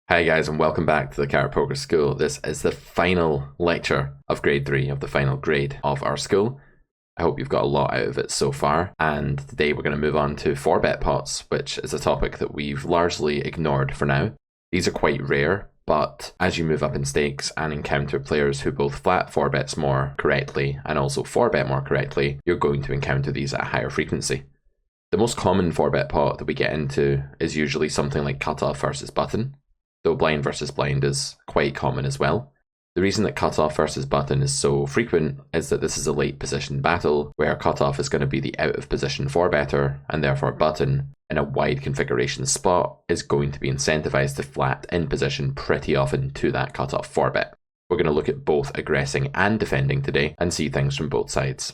Hi guys, and welcome back to the Carrot Poker School. This is the final lecture of grade 3 of the final grade of our school. I hope you've got a lot out of it so far, and today we're going to move on to 4-bet pots, which is a topic that we've largely ignored for now. These are quite rare, but as you move up in stakes and encounter players who both flat 4-bets more correctly and also 4-bet more correctly, you're going to encounter these at a higher frequency. The most common 4-bet pot that we get into is usually something like cutoff versus button, though blind versus blind is quite common as well. The reason that cutoff versus button is so frequent is that this is a late position battle where cutoff is going to be the out of position 4-better, and therefore button in a wide configuration spot is going to be incentivized to flat in position pretty often to that cutoff 4-bet. We're going to look at both aggressing and defending today and see things from both sides.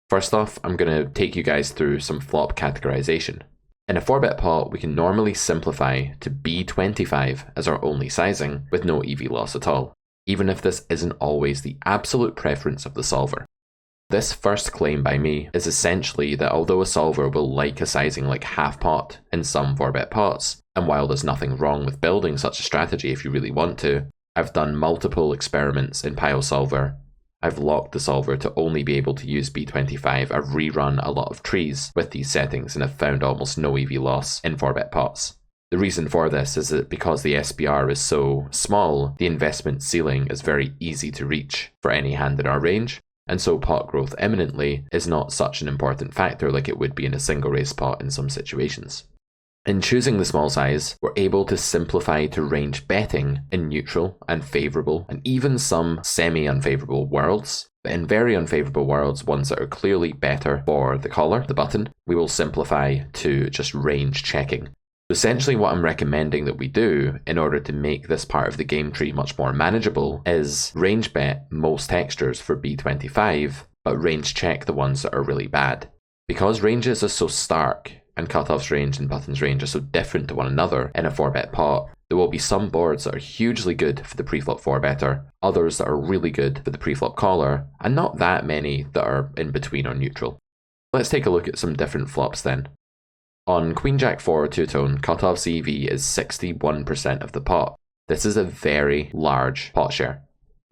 First off, I'm going to take you guys through some flop categorization. In a 4-bet pot, we can normally simplify to B25 as our only sizing with no EV loss at all, even if this isn't always the absolute preference of the solver. This first claim by me is essentially that although a solver will like a sizing like half pot in some 4-bet pots, and while there's nothing wrong with building such a strategy if you really want to, I've done multiple experiments in Pile Solver. I've locked the solver to only be able to use B25. I've rerun a lot of trees with these settings and have found almost no EV loss in 4-bet pots. The reason for this is that because the SPR is so small, the investment ceiling is very easy to reach for any hand in our range, and so pot growth imminently is not such an important factor like it would be in a single raise pot in some situations. In choosing the small size, we're able to simplify to range betting in neutral and favourable and even some semi-unfavourable worlds. But in very unfavourable worlds, ones that are clearly better for the caller, the button, we will simplify to just range checking. Essentially what I'm recommending that we do in order to make this part of the game tree much more manageable is range bet most textures for B25, but range check the ones that are really bad. Because ranges are so stark, and cutoff's range and button's range are so different to one another in a 4-bet pot, there will be some boards that are hugely good for the preflop 4-better, others that are really good for the preflop caller, and not that many that are in between or neutral. Let's take a look at some different flops then. On Queen Jack 4 two-tone, cutoff's EV is 61% of the pot. This is a very large pot share.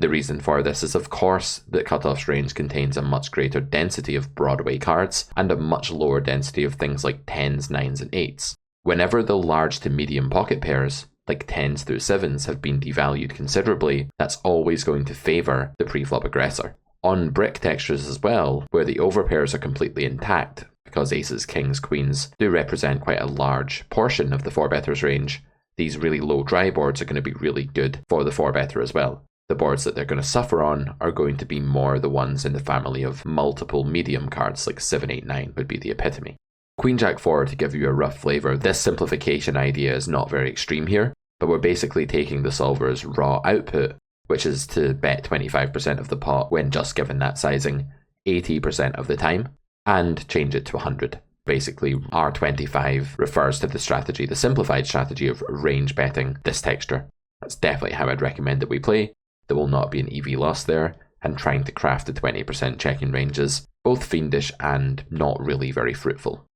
The reason for this is of course that cutoff's range contains a much greater density of Broadway cards and a much lower density of things like 10s, 9s and 8s. Whenever the large to medium pocket pairs, like 10s through 7s, have been devalued considerably, that's always going to favour the preflop aggressor. On brick textures as well, where the overpairs are completely intact, because aces, kings, queens do represent quite a large portion of the 4-betters range, these really low dry boards are going to be really good for the 4-better as well. The boards that they're going to suffer on are going to be more the ones in the family of multiple medium cards, like 7, 8, 9 would be the epitome. Queen Jack 4, to give you a rough flavour, this simplification idea is not very extreme here, but we're basically taking the solver's raw output, which is to bet 25% of the pot when just given that sizing 80% of the time, and change it to 100. Basically, R25 refers to the strategy, the simplified strategy of range betting this texture. That's definitely how I'd recommend that we play. There will not be an EV loss there, and trying to craft the 20% checking ranges, both fiendish and not really very fruitful.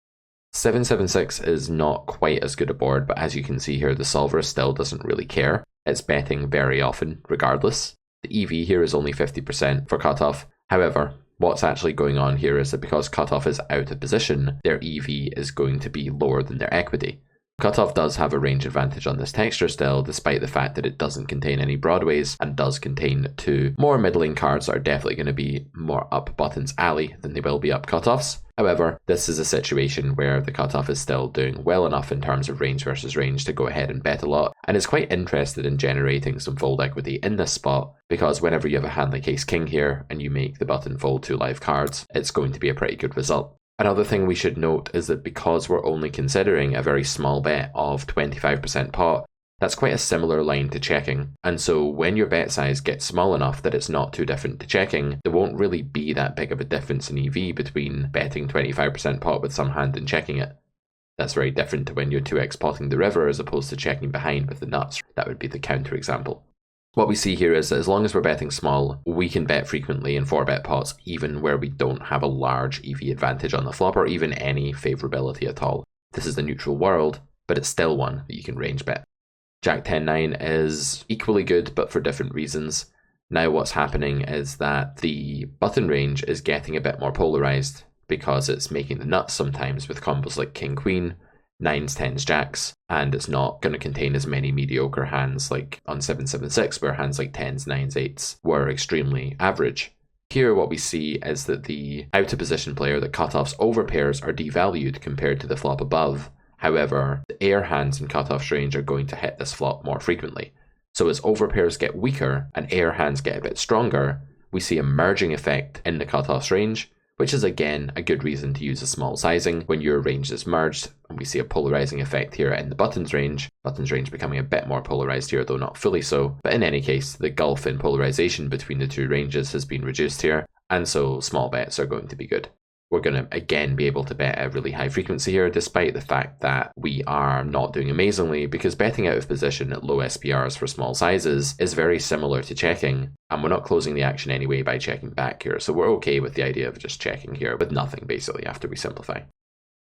776 is not quite as good a board, but as you can see here, the solver still doesn't really care. It's betting very often, regardless. The EV here is only 50% for cutoff. However, what's actually going on here is that because cutoff is out of position, their EV is going to be lower than their equity. Cutoff does have a range advantage on this texture still, despite the fact that it doesn't contain any Broadways and does contain 2 more middling cards that are definitely going to be more up button's alley than they will be up cutoff's. However, this is a situation where the cutoff is still doing well enough in terms of range versus range to go ahead and bet a lot, and is quite interested in generating some fold equity in this spot, because whenever you have a hand like ace king here and you make the button fold 2 live cards, it's going to be a pretty good result. Another thing we should note is that because we're only considering a very small bet of 25% pot, that's quite a similar line to checking, and so when your bet size gets small enough that it's not too different to checking, there won't really be that big of a difference in EV between betting 25% pot with some hand and checking it. That's very different to when you're 2x potting the river as opposed to checking behind with the nuts. That would be the counter example. What we see here is that as long as we're betting small, we can bet frequently in 4-bet pots, even where we don't have a large EV advantage on the flop or even any favourability at all. This is the neutral world, but it's still one that you can range bet. Jack 10-9 is equally good, but for different reasons. Now what's happening is that the button range is getting a bit more polarized because it's making the nuts sometimes with combos like King Queen, 9s, 10s, Jacks, and it's not going to contain as many mediocre hands like on 776 where hands like 10s, 9s, 8s were extremely average. Here what we see is that the out of position player, the cutoffs over pairs are devalued compared to the flop above. However, the air hands in cutoffs range are going to hit this flop more frequently. So as overpairs get weaker and air hands get a bit stronger, we see a merging effect in the cutoffs range, which is again a good reason to use a small sizing when your range is merged. And we see a polarizing effect here in the buttons range becoming a bit more polarized here, though not fully so. But in any case, the gulf in polarization between the two ranges has been reduced here, and so small bets are going to be good. We're going to again be able to bet a really high frequency here, despite the fact that we are not doing amazingly, because betting out of position at low SPRs for small sizes is very similar to checking, and we're not closing the action anyway by checking back here, so we're okay with the idea of just checking here with nothing basically after we simplify.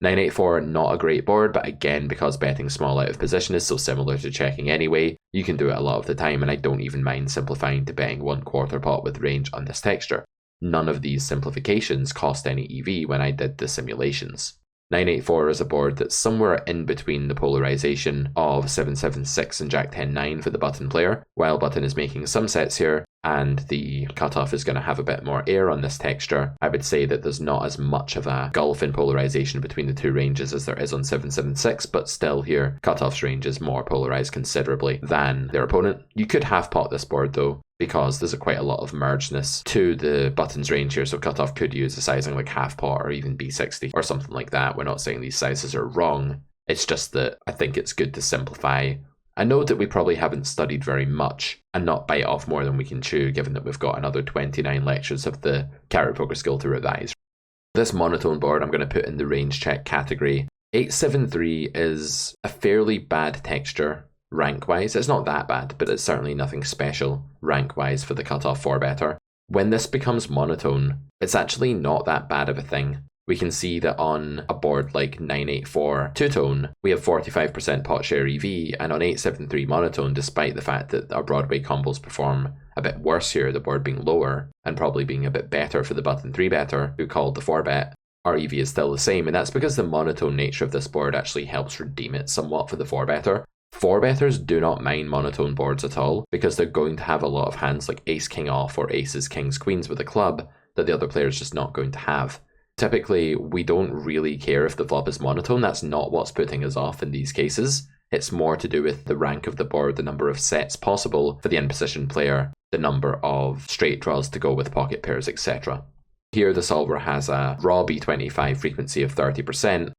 984, not a great board, but again, because betting small out of position is so similar to checking anyway, you can do it a lot of the time, and I don't even mind simplifying to betting 1/4 pot with range on this texture. None of these simplifications cost any EV when I did the simulations. 984 is a board that's somewhere in between the polarization of 776 and Jack 10-9 for the button player, while button is making some sets here, and the cutoff is going to have a bit more air on this texture. I would say that there's not as much of a gulf in polarization between the two ranges as there is on 776, but still here, cutoff's range is more polarized considerably than their opponent. You could half pot this board though, because there's quite a lot of mergedness to the buttons range here, so cutoff could use a sizing like half pot or even B60 or something like that. We're not saying these sizes are wrong, it's just that I think it's good to simplify. I know that we probably haven't studied very much and not bite off more than we can chew, given that we've got another 29 lectures of the Carrot Poker skill to revise. This monotone board I'm going to put in the range check category. 873 is a fairly bad texture rank-wise. It's not that bad, but it's certainly nothing special rank-wise for the cutoff 4-better. When this becomes monotone, it's actually not that bad of a thing. We can see that on a board like 984 two-tone, we have 45% pot share EV, and on 873 monotone, despite the fact that our Broadway combos perform a bit worse here, the board being lower, and probably being a bit better for the button 3-better, who called the 4-bet, our EV is still the same, and that's because the monotone nature of this board actually helps redeem it somewhat for the 4-better. 4-betters do not mind monotone boards at all, because they're going to have a lot of hands like ace-king off or aces, kings, queens with a club that the other player is just not going to have. Typically, we don't really care if the flop is monotone. That's not what's putting us off in these cases. It's more to do with the rank of the board, the number of sets possible for the in-position player, the number of straight draws to go with pocket pairs, etc. Here the solver has a raw B25 frequency of 30%.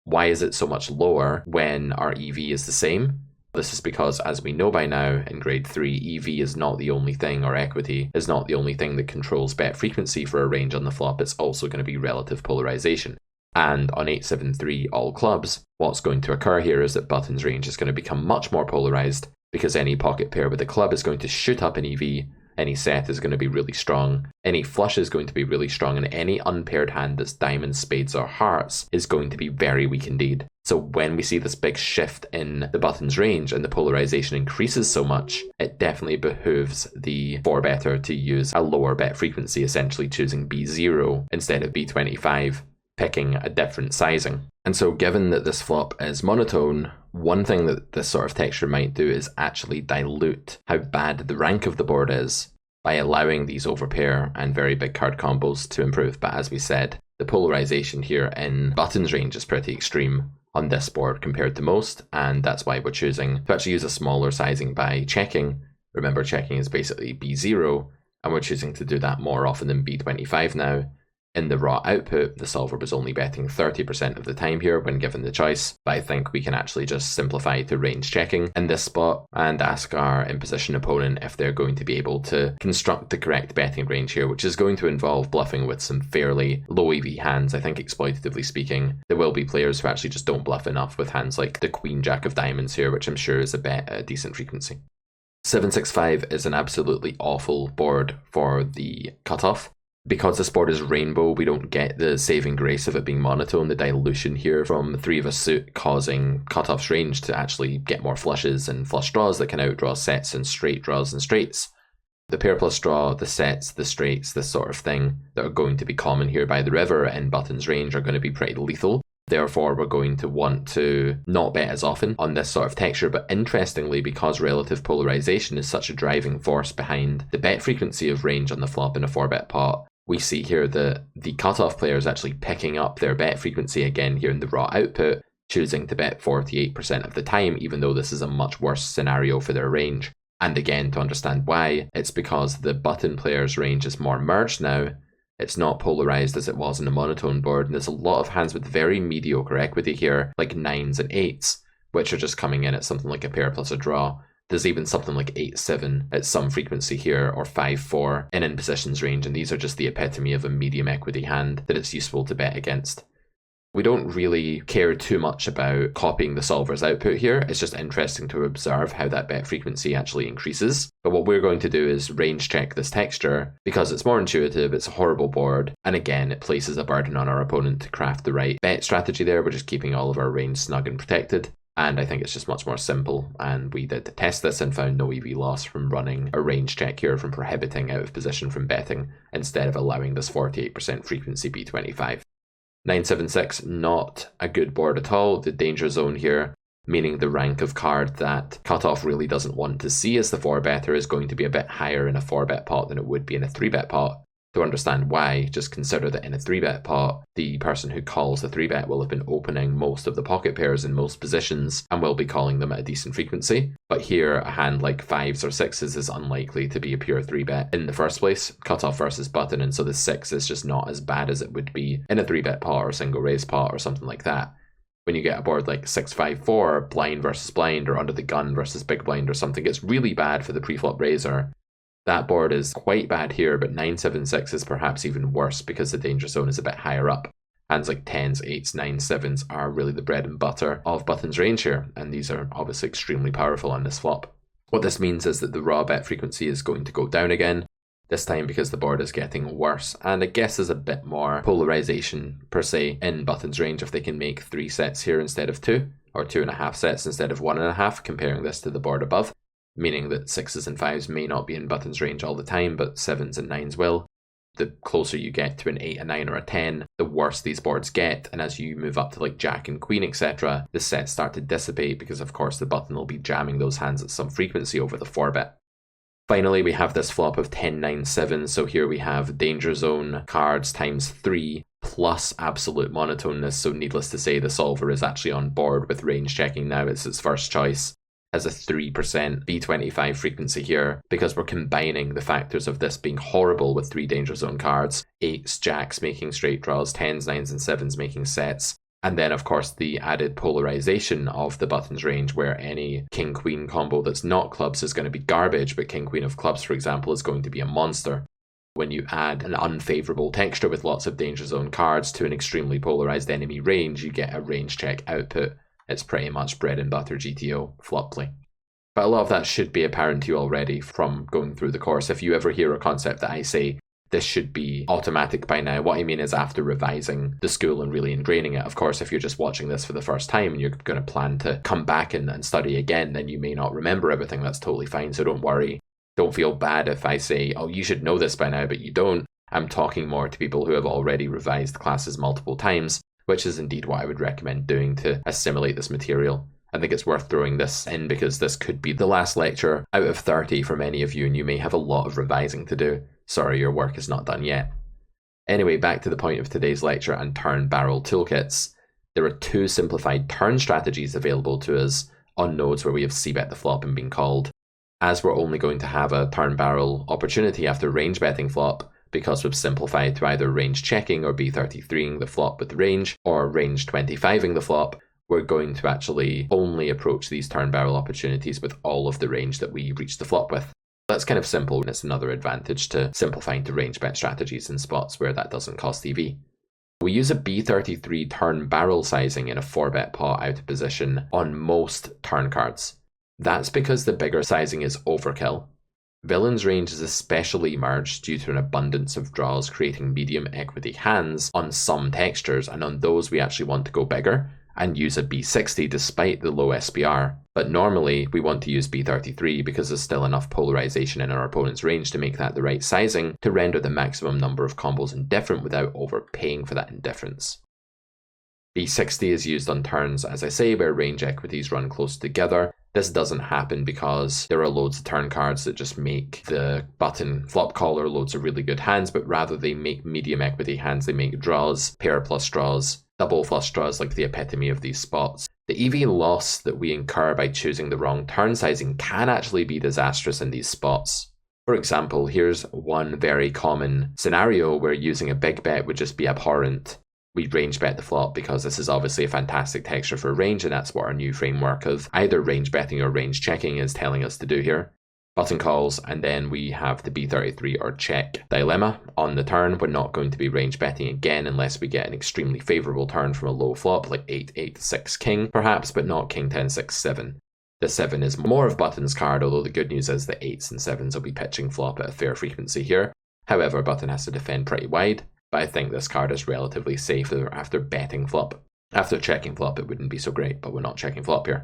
Why is it so much lower when our EV is the same? This is because, as we know by now, in grade 3, EV is not the only thing, or equity is not the only thing that controls bet frequency for a range on the flop. It's also going to be relative polarization. And on 873 all clubs, what's going to occur here is that buttons range is going to become much more polarized, because any pocket pair with a club is going to shoot up in EV, any set is going to be really strong, any flush is going to be really strong, and any unpaired hand that's diamonds, spades, or hearts is going to be very weak indeed. So when we see this big shift in the buttons range and the polarization increases so much, it definitely behooves the 4-better to use a lower bet frequency, essentially choosing B0 instead of B25, picking a different sizing. And so given that this flop is monotone, one thing that this sort of texture might do is actually dilute how bad the rank of the board is by allowing these overpair and very big card combos to improve. But as we said, the polarization here in buttons range is pretty extreme on this board compared to most, and that's why we're choosing to actually use a smaller sizing by checking. Remember, checking is basically B0, and we're choosing to do that more often than B25 now. In the raw output, the solver was only betting 30% of the time here when given the choice, but I think we can actually just simplify to range checking in this spot and ask our in-position opponent if they're going to be able to construct the correct betting range here, which is going to involve bluffing with some fairly low EV hands. I think exploitatively speaking, there will be players who actually just don't bluff enough with hands like the Queen Jack of Diamonds here, which I'm sure is a bet at a decent frequency. 765 is an absolutely awful board for the cutoff. Because this board is rainbow, we don't get the saving grace of it being monotone, the dilution here from 3 of a suit causing cutoff's range to actually get more flushes and flush draws that can outdraw sets and straight draws and straights. The pair plus draw, the sets, the straights, this sort of thing that are going to be common here by the river in Button's range are going to be pretty lethal. Therefore, we're going to want to not bet as often on this sort of texture, but interestingly, because relative polarization is such a driving force behind the bet frequency of range on the flop in a 4-bet pot, we see here that the cutoff player is actually picking up their bet frequency again here in the raw output, choosing to bet 48% of the time, even though this is a much worse scenario for their range. And again, to understand why, it's because the button player's range is more merged now. It's not polarized as it was in a monotone board, and there's a lot of hands with very mediocre equity here, like 9s and 8s, which are just coming in at something like a pair plus a draw. There's even something like 8-7 at some frequency here, or 5-4 in imposition's range, and these are just the epitome of a medium equity hand that it's useful to bet against. We don't really care too much about copying the solver's output here. It's just interesting to observe how that bet frequency actually increases. But what we're going to do is range check this texture because it's more intuitive, it's a horrible board, and again, it places a burden on our opponent to craft the right bet strategy there. We're just keeping all of our range snug and protected. And I think it's just much more simple, and we did test this and found no EV loss from running a range check here from prohibiting out of position from betting instead of allowing this 48% frequency B25. 9-7-6, not a good board at all. The danger zone here, meaning the rank of card that cutoff really doesn't want to see as the 4-better, is going to be a bit higher in a 4-bet pot than it would be in a 3-bet pot. To understand why, just consider that in a 3-bet pot, the person who calls the 3-bet will have been opening most of the pocket pairs in most positions and will be calling them at a decent frequency. But here, a hand like 5s or 6s is unlikely to be a pure 3-bet in the first place, cutoff versus button, and so the 6 is just not as bad as it would be in a 3-bet pot or single raise pot or something like that. When you get a board like 6-5-4, blind versus blind, or under the gun versus big blind or something, it's really bad for the preflop raiser. That board is quite bad here, but 9-7-6 is perhaps even worse because the danger zone is a bit higher up. Hands like 10s, 8s, 9s, 7s are really the bread and butter of Button's range here, and these are obviously extremely powerful on this flop. What this means is that the raw bet frequency is going to go down again, this time because the board is getting worse, and I guess there's a bit more polarization per se in Button's range if they can make 3 sets here instead of 2, or 2.5 sets instead of 1.5, comparing this to the board above. Meaning that 6s and 5s may not be in Button's range all the time, but 7s and 9s will. The closer you get to an 8, a 9, or a 10, the worse these boards get, and as you move up to like Jack and Queen, etc., the sets start to dissipate because of course the button will be jamming those hands at some frequency over the 4-bet. Finally, we have this flop of 10-9-7, so here we have danger zone cards times 3 plus absolute monotoneness, so needless to say the solver is actually on board with range checking now. It's its first choice as a 3% B25 frequency here, because we're combining the factors of this being horrible with 3 danger zone cards, 8s, jacks making straight draws, 10s, 9s and 7s making sets, and then of course the added polarization of the Button's range where any king-queen combo that's not clubs is going to be garbage, but king-queen of clubs, for example, is going to be a monster. When you add an unfavourable texture with lots of danger zone cards to an extremely polarized enemy range, you get a range check output. It's pretty much bread and butter GTO flop play. But a lot of that should be apparent to you already from going through the course. If you ever hear a concept that I say, this should be automatic by now, what I mean is after revising the school and really ingraining it. Of course, if you're just watching this for the first time and you're going to plan to come back and study again, then you may not remember everything. That's totally fine, so don't worry. Don't feel bad if I say, oh, you should know this by now, but you don't. I'm talking more to people who have already revised classes multiple times, which is indeed what I would recommend doing to assimilate this material. I think it's worth throwing this in because this could be the last lecture out of 30 for many of you, and you may have a lot of revising to do. Sorry, your work is not done yet. Anyway, back to the point of today's lecture and turn barrel toolkits. There are 2 simplified turn strategies available to us on nodes where we have c-bet the flop and being called. As we're only going to have a turn barrel opportunity after range betting flop, because we've simplified to either range checking or B33ing the flop with range, or range 25ing the flop, we're going to actually only approach these turn barrel opportunities with all of the range that we reach the flop with. That's kind of simple, and it's another advantage to simplifying to range bet strategies in spots where that doesn't cost EV. We use a B33 turn barrel sizing in a 4-bet pot out of position on most turn cards. That's because the bigger sizing is overkill. Villain's range is especially emerged due to an abundance of draws creating medium equity hands on some textures, and on those we actually want to go bigger and use a B60 despite the low SPR. But normally we want to use B33 because there's still enough polarization in our opponent's range to make that the right sizing to render the maximum number of combos indifferent without overpaying for that indifference. B60 is used on turns, as I say, where range equities run close together. This doesn't happen because there are loads of turn cards that just make the button flop caller loads of really good hands, but rather they make medium equity hands. They make draws, pair plus draws, double flush draws, like the epitome of these spots. The EV loss that we incur by choosing the wrong turn sizing can actually be disastrous in these spots. For example, here's one very common scenario where using a big bet would just be abhorrent. We range bet the flop because this is obviously a fantastic texture for range, and that's what our new framework of either range betting or range checking is telling us to do here. Button calls, and then we have the B33 or check dilemma. On the turn, we're not going to be range betting again unless we get an extremely favourable turn from a low flop, like 8-8 6 king perhaps, but not king 10 6 7. The 7 is more of Button's card, although the good news is the 8s and 7s will be pitching flop at a fair frequency here. However, Button has to defend pretty wide. But I think this card is relatively safe after betting flop. After checking flop, it wouldn't be so great, but we're not checking flop here.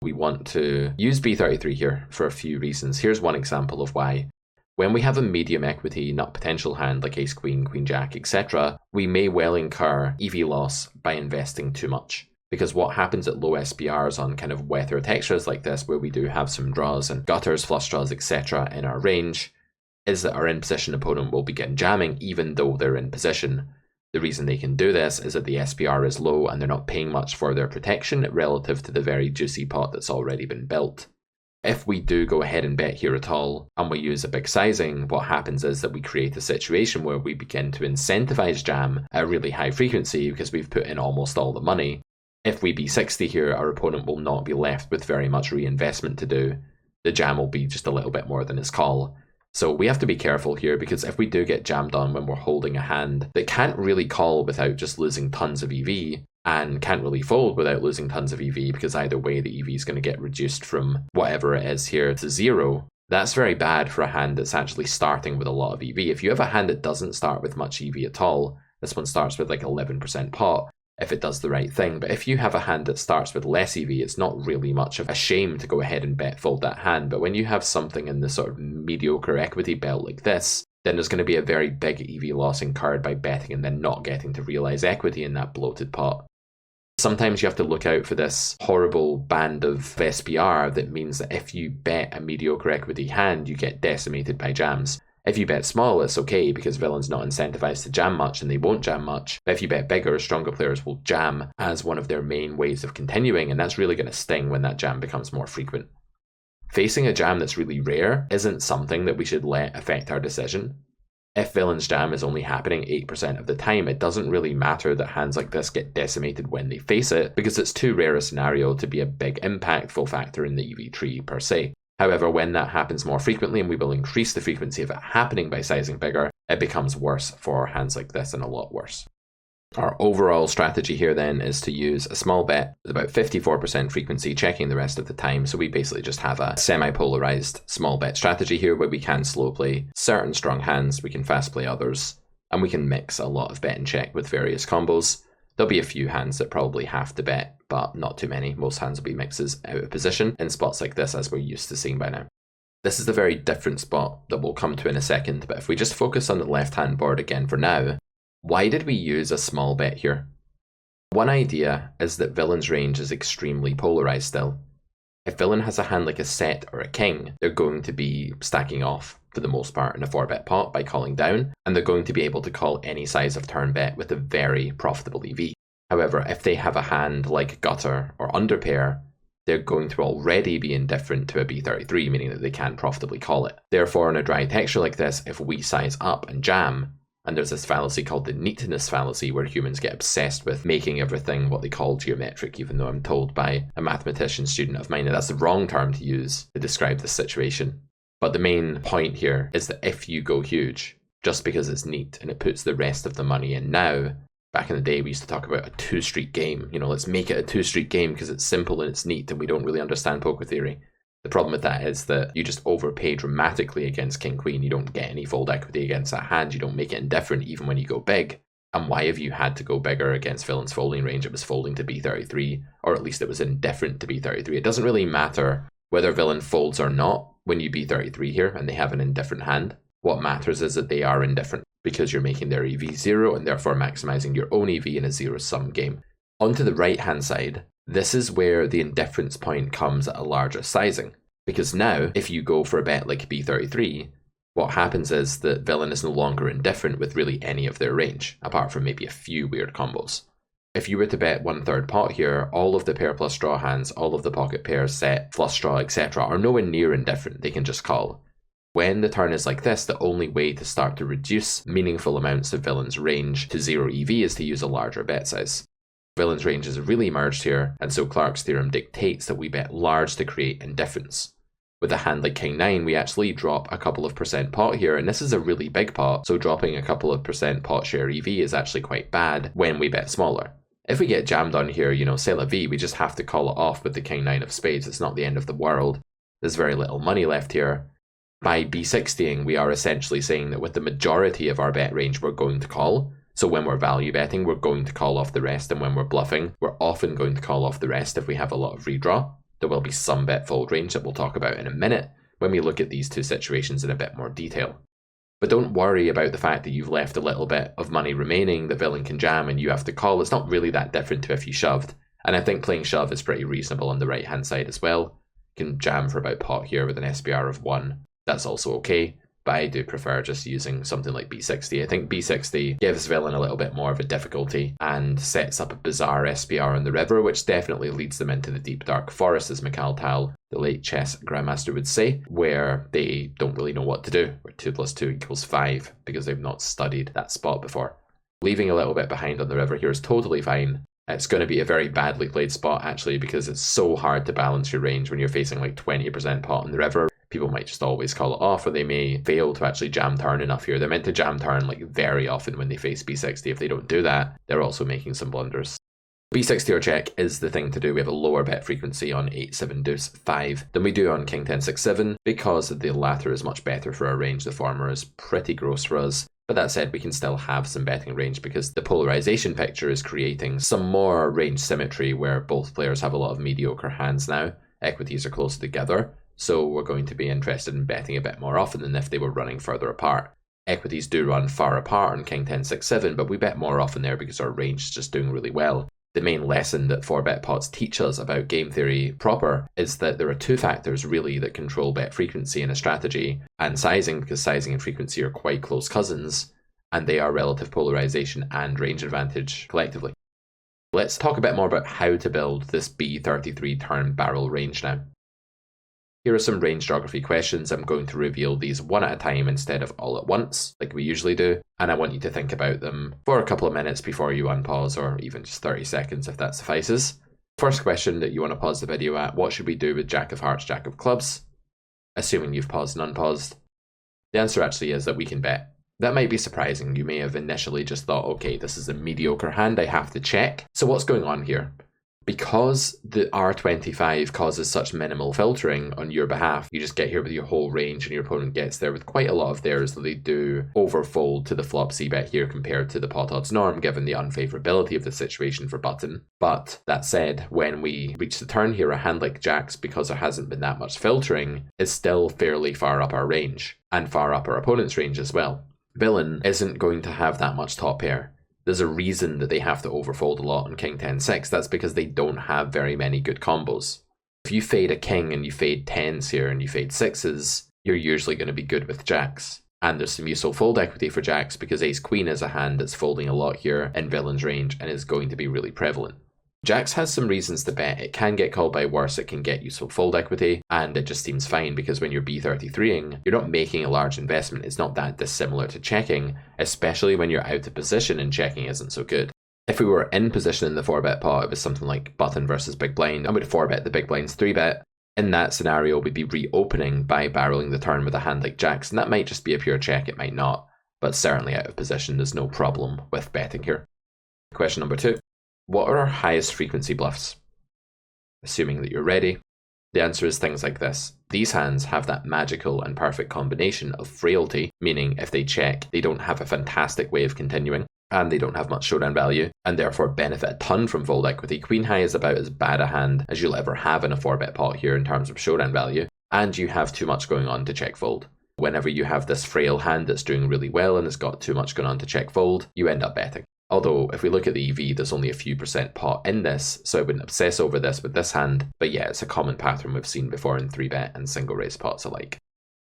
We want to use B33 here for a few reasons. Here's one example of why. When we have a medium equity nut potential hand like ace queen, queen jack, etc., we may well incur EV loss by investing too much. Because what happens at low SPRs on kind of wetter textures like this, where we do have some draws and gutters, flush draws, etc. in our range, is that our in-position opponent will begin jamming even though they're in position. The reason they can do this is that the SPR is low and they're not paying much for their protection relative to the very juicy pot that's already been built. If we do go ahead and bet here at all, and we use a big sizing, what happens is that we create a situation where we begin to incentivize jam at a really high frequency because we've put in almost all the money. If we B60 here, our opponent will not be left with very much reinvestment to do. The jam will be just a little bit more than his call. So we have to be careful here, because if we do get jammed on when we're holding a hand that can't really call without just losing tons of EV, and can't really fold without losing tons of EV, because either way the EV is going to get reduced from whatever it is here to 0, that's very bad for a hand that's actually starting with a lot of EV. If you have a hand that doesn't start with much EV at all, this one starts with like 11% pot, if it does the right thing. But if you have a hand that starts with less EV, it's not really much of a shame to go ahead and bet fold that hand. But when you have something in the sort of mediocre equity belt like this, then there's going to be a very big EV loss incurred by betting and then not getting to realize equity in that bloated pot. Sometimes you have to look out for this horrible band of SPR that means that if you bet a mediocre equity hand, you get decimated by jams. If you bet small, it's okay because villain's not incentivized to jam much and they won't jam much. But if you bet bigger, stronger players will jam as one of their main ways of continuing, and that's really going to sting when that jam becomes more frequent. Facing a jam that's really rare isn't something that we should let affect our decision. If villain's jam is only happening 8% of the time, it doesn't really matter that hands like this get decimated when they face it, because it's too rare a scenario to be a big impactful factor in the EV tree per se. However, when that happens more frequently, and we will increase the frequency of it happening by sizing bigger, it becomes worse for hands like this, and a lot worse. Our overall strategy here then is to use a small bet with about 54% frequency, checking the rest of the time. So we basically just have a semi-polarized small bet strategy here where we can slow play certain strong hands, we can fast play others, and we can mix a lot of bet and check with various combos. There'll be a few hands that probably have to bet, but not too many. Most hands will be mixes out of position in spots like this, as we're used to seeing by now. This is a very different spot that we'll come to in a second, but if we just focus on the left-hand board again for now, why did we use a small bet here? One idea is that villain's range is extremely polarized still. If villain has a hand like a set or a king, they're going to be stacking off for the most part in a 4-bet pot by calling down, and they're going to be able to call any size of turn bet with a very profitable EV. However, if they have a hand like gutter or underpair, they're going to already be indifferent to a B33, meaning that they can profitably call it. Therefore, in a dry texture like this, if we size up and jam, and there's this fallacy called the neatness fallacy where humans get obsessed with making everything what they call geometric, even though I'm told by a mathematician student of mine that that's the wrong term to use to describe this situation. But the main point here is that if you go huge, just because it's neat and it puts the rest of the money in now, back in the day we used to talk about a 2-street game, let's make it a 2-street game because it's simple and it's neat and we don't really understand poker theory. The problem with that is that you just overpay dramatically against king queen. You don't get any fold equity against that hand. You don't make it indifferent even when you go big. And why have you had to go bigger against villain's folding range? It was folding to b33, or at least it was indifferent to b33. It doesn't really matter whether villain folds or not when you b33 here and they have an indifferent hand. What matters is that they are indifferent because you're making their EV 0 and therefore maximizing your own EV in a zero-sum game. Onto the right-hand side, this is where the indifference point comes at a larger sizing. Because now, if you go for a bet like b33, what happens is that villain is no longer indifferent with really any of their range, apart from maybe a few weird combos. If you were to bet 1/3 pot here, all of the pair plus straw hands, all of the pocket pairs, set, flush straw, etc. are nowhere near indifferent, they can just call. When the turn is like this, the only way to start to reduce meaningful amounts of villain's range to 0 EV is to use a larger bet size. Villain's range is really merged here, and so Clark's theorem dictates that we bet large to create indifference. With a hand like King 9, we actually drop a couple of % pot here, and this is a really big pot, so dropping a couple of % pot share EV is actually quite bad when we bet smaller. If we get jammed on here, c'est la vie, we just have to call it off with the King 9 of spades. It's not the end of the world. There's very little money left here. By b60ing, we are essentially saying that with the majority of our bet range, we're going to call. So when we're value betting, we're going to call off the rest, and when we're bluffing, we're often going to call off the rest if we have a lot of redraw. There will be some bet fold range that we'll talk about in a minute when we look at these two situations in a bit more detail. But don't worry about the fact that you've left a little bit of money remaining that villain can jam and you have to call. It's not really that different to if you shoved. And I think playing shove is pretty reasonable on the right hand side as well. You can jam for about pot here with an SPR of 1. That's also okay. But I do prefer just using something like b60. I think b60 gives villain a little bit more of a difficulty and sets up a bizarre SPR on the river, which definitely leads them into the deep dark forest, as Mikhail Tal, the late chess grandmaster, would say, where they don't really know what to do, where 2 + 2 = 5, because they've not studied that spot before. Leaving a little bit behind on the river here is totally fine. It's going to be a very badly played spot, actually, because it's so hard to balance your range when you're facing like 20% pot on the river. People might just always call it off, or they may fail to actually jam turn enough here. They're meant to jam turn like very often when they face b60. If they don't do that, they're also making some blunders. b60 or check is the thing to do. We have a lower bet frequency on 8-7 deuce 5 than we do on king 10 6 7 because the latter is much better for our range. The former is pretty gross for us. But that said, we can still have some betting range because the polarization picture is creating some more range symmetry where both players have a lot of mediocre hands now. Equities are close together. So we're going to be interested in betting a bit more often than if they were running further apart. Equities do run far apart on king 10 6 7, but we bet more often there because our range is just doing really well. The main lesson that 4-bet pots teach us about game theory proper is that there are two factors really that control bet frequency in a strategy, and sizing, because sizing and frequency are quite close cousins, and they are relative polarization and range advantage collectively. Let's talk a bit more about how to build this b33 turn barrel range now. Here are some range geography questions. I'm going to reveal these one at a time instead of all at once, like we usually do, and I want you to think about them for a couple of minutes before you unpause, or even just 30 seconds if that suffices. First question that you want to pause the video at: what should we do with Jack of Hearts, Jack of Clubs? Assuming you've paused and unpaused. The answer actually is that we can bet. That might be surprising. You may have initially just thought, okay, this is a mediocre hand, I have to check. So what's going on here? Because the R25 causes such minimal filtering on your behalf, you just get here with your whole range and your opponent gets there with quite a lot of theirs, that they do overfold to the flop c-bet here compared to the pot odds norm, given the unfavourability of the situation for button. But that said, when we reach the turn here, a hand like Jacks, because there hasn't been that much filtering, is still fairly far up our range, and far up our opponent's range as well. Villain isn't going to have that much top pair. There's a reason that they have to overfold a lot on king 10 6. That's because they don't have very many good combos. If you fade a king and you fade 10s here and you fade 6s, you're usually going to be good with jacks. And there's some useful fold equity for jacks because ace queen is a hand that's folding a lot here in villain's range and is going to be really prevalent. Jacks has some reasons to bet. It can get called by worse, it can get useful fold equity, and it just seems fine because when you're b33ing, you're not making a large investment. It's not that dissimilar to checking, especially when you're out of position and checking isn't so good. If we were in position in the 4-bet pot, it was something like button versus big blind, and we'd 4-bet the big blind's 3-bet. In that scenario, we'd be reopening by barreling the turn with a hand like jacks, and that might just be a pure check, it might not, but certainly out of position, there's no problem with betting here. Question number 2. What are our highest frequency bluffs? Assuming that you're ready, The answer is things like this. These hands have that magical and perfect combination of frailty, meaning if they check, they don't have a fantastic way of continuing, and they don't have much showdown value, and therefore benefit a ton from fold equity. Queen high is about as bad a hand as you'll ever have in a 4-bet pot here in terms of showdown value, and you have too much going on to check fold. Whenever you have this frail hand that's doing really well and it's got too much going on to check fold, you end up betting. Although, if we look at the EV, there's only a few % pot in this, so I wouldn't obsess over this with this hand, but yeah, it's a common pattern we've seen before in 3-bet and single raise pots alike.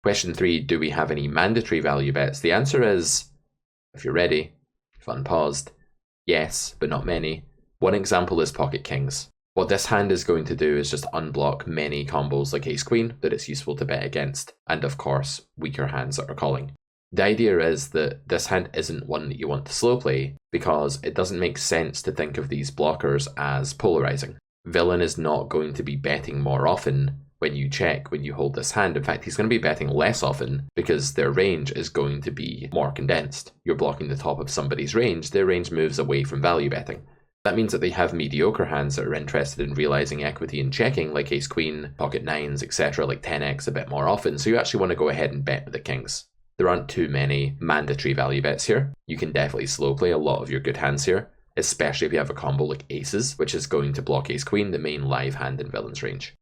Question 3, do we have any mandatory value bets? The answer is, if you're ready, if unpaused, yes, but not many. One example is pocket kings. What this hand is going to do is just unblock many combos like ace queen that it's useful to bet against, and of course, weaker hands that are calling. The idea is that this hand isn't one that you want to slow play because it doesn't make sense to think of these blockers as polarizing. Villain is not going to be betting more often when you check, when you hold this hand. In fact, he's going to be betting less often because their range is going to be more condensed. You're blocking the top of somebody's range, their range moves away from value betting. That means that they have mediocre hands that are interested in realizing equity and checking, like ace queen, pocket nines, etc., like 10x a bit more often, so you actually want to go ahead and bet with the kings. There aren't too many mandatory value bets here. You can definitely slow play a lot of your good hands here, especially if you have a combo like aces, which is going to block ace queen, the main live hand in villain's range.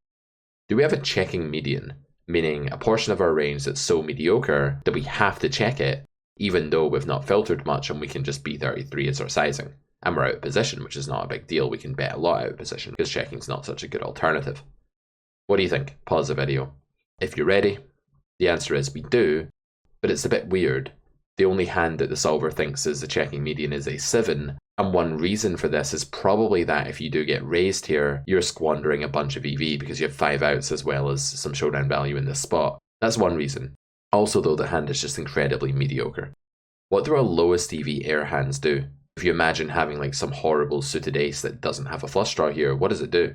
Do we have a checking median, meaning a portion of our range that's so mediocre that we have to check it, even though we've not filtered much and we can just B33 as our sizing? And we're out of position, which is not a big deal. We can bet a lot out of position because checking's not such a good alternative. What do you think? Pause the video. If you're ready, the answer is we do, but it's a bit weird. The only hand that the solver thinks is the checking median is a 7, and one reason for this is probably that if you do get raised here, you're squandering a bunch of EV because you have 5 outs as well as some showdown value in this spot. That's one reason. Also though, the hand is just incredibly mediocre. What do our lowest EV air hands do? If you imagine having like some horrible suited ace that doesn't have a flush draw here, what does it do?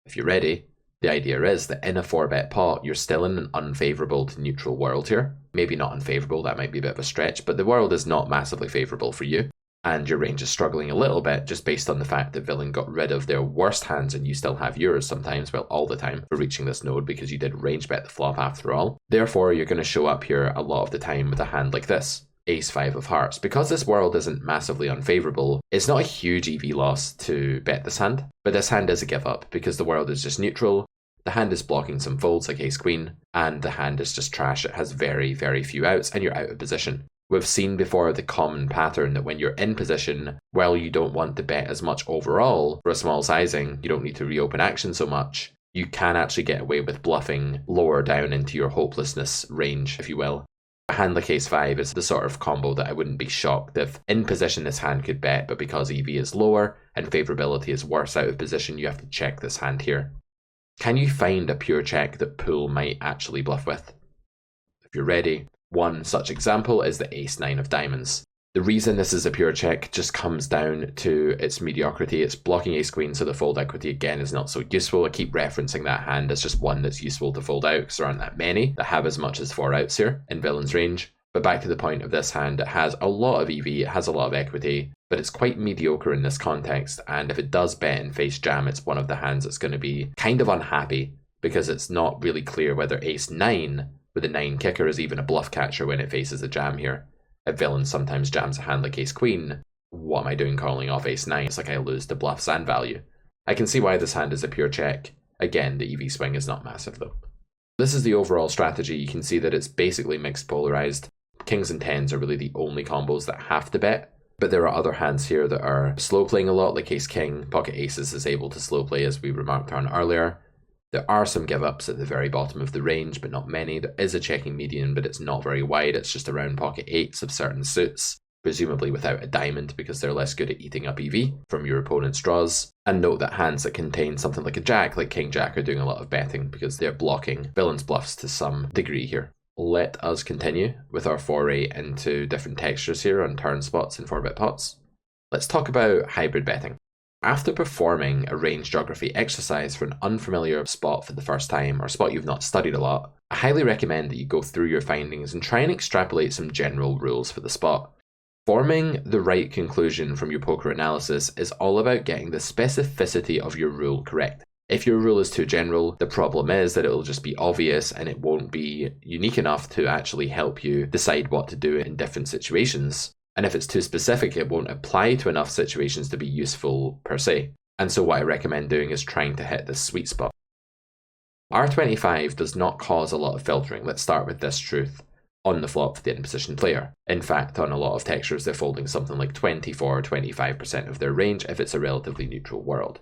If you're ready, the idea is that in a 4-bet pot, you're still in an unfavourable to neutral world here. Maybe not unfavourable, that might be a bit of a stretch, but the world is not massively favourable for you. And your range is struggling a little bit just based on the fact that villain got rid of their worst hands and you still have yours sometimes, well all the time, for reaching this node because you did range bet the flop after all. Therefore, you're going to show up here a lot of the time with a hand like this. Ace 5 of hearts. Because this world isn't massively unfavourable, it's not a huge EV loss to bet this hand, but this hand is a give up because the world is just neutral, the hand is blocking some folds like ace queen, and the hand is just trash. It has very, very few outs and you're out of position. We've seen before the common pattern that when you're in position, while you don't want to bet as much overall for a small sizing, you don't need to reopen action so much, you can actually get away with bluffing lower down into your hopelessness range, if you will. A hand like ace 5 is the sort of combo that I wouldn't be shocked if in position this hand could bet, but because EV is lower and favourability is worse out of position, you have to check this hand here. Can you find a pure check that pool might actually bluff with? If you're ready, one such example is the ace 9 of diamonds. The reason this is a pure check just comes down to its mediocrity. It's blocking ace queen, so the fold equity again is not so useful. I keep referencing that hand as just one that's useful to fold out because there aren't that many that have as much as 4 outs here in villain's range. But back to the point of this hand, it has a lot of EV, it has a lot of equity, but it's quite mediocre in this context, and if it does bet and face jam, it's one of the hands that's going to be kind of unhappy because it's not really clear whether ace 9 with a 9 kicker is even a bluff catcher when it faces a jam here. If villain sometimes jams a hand like ace queen, what am I doing calling off ace 9? It's like I lose to bluffs and value. I can see why this hand is a pure check. Again, the EV swing is not massive though. This is the overall strategy. You can see that it's basically mixed polarized. Kings and 10s are really the only combos that have to bet, but there are other hands here that are slow playing a lot, like ace king. Pocket aces is able to slow play as we remarked on earlier. There are some give ups at the very bottom of the range, but not many. There is a checking median, but it's not very wide. It's just around pocket 8s of certain suits, presumably without a diamond because they're less good at eating up EV from your opponent's draws. And note that hands that contain something like a jack, like king jack, are doing a lot of betting because they're blocking villain's bluffs to some degree here. Let us continue with our foray into different textures here on turn spots in 4-bet pots. Let's talk about hybrid betting. After performing a range geography exercise for an unfamiliar spot for the first time, or a spot you've not studied a lot, I highly recommend that you go through your findings and try and extrapolate some general rules for the spot. Forming the right conclusion from your poker analysis is all about getting the specificity of your rule correct. If your rule is too general, the problem is that it'll just be obvious and it won't be unique enough to actually help you decide what to do in different situations. And if it's too specific, it won't apply to enough situations to be useful per se. And so what I recommend doing is trying to hit the sweet spot. R25 does not cause a lot of filtering. Let's start with this truth on the flop for the in-position player. In fact, on a lot of textures, they're folding something like 24 or 25% of their range if it's a relatively neutral world.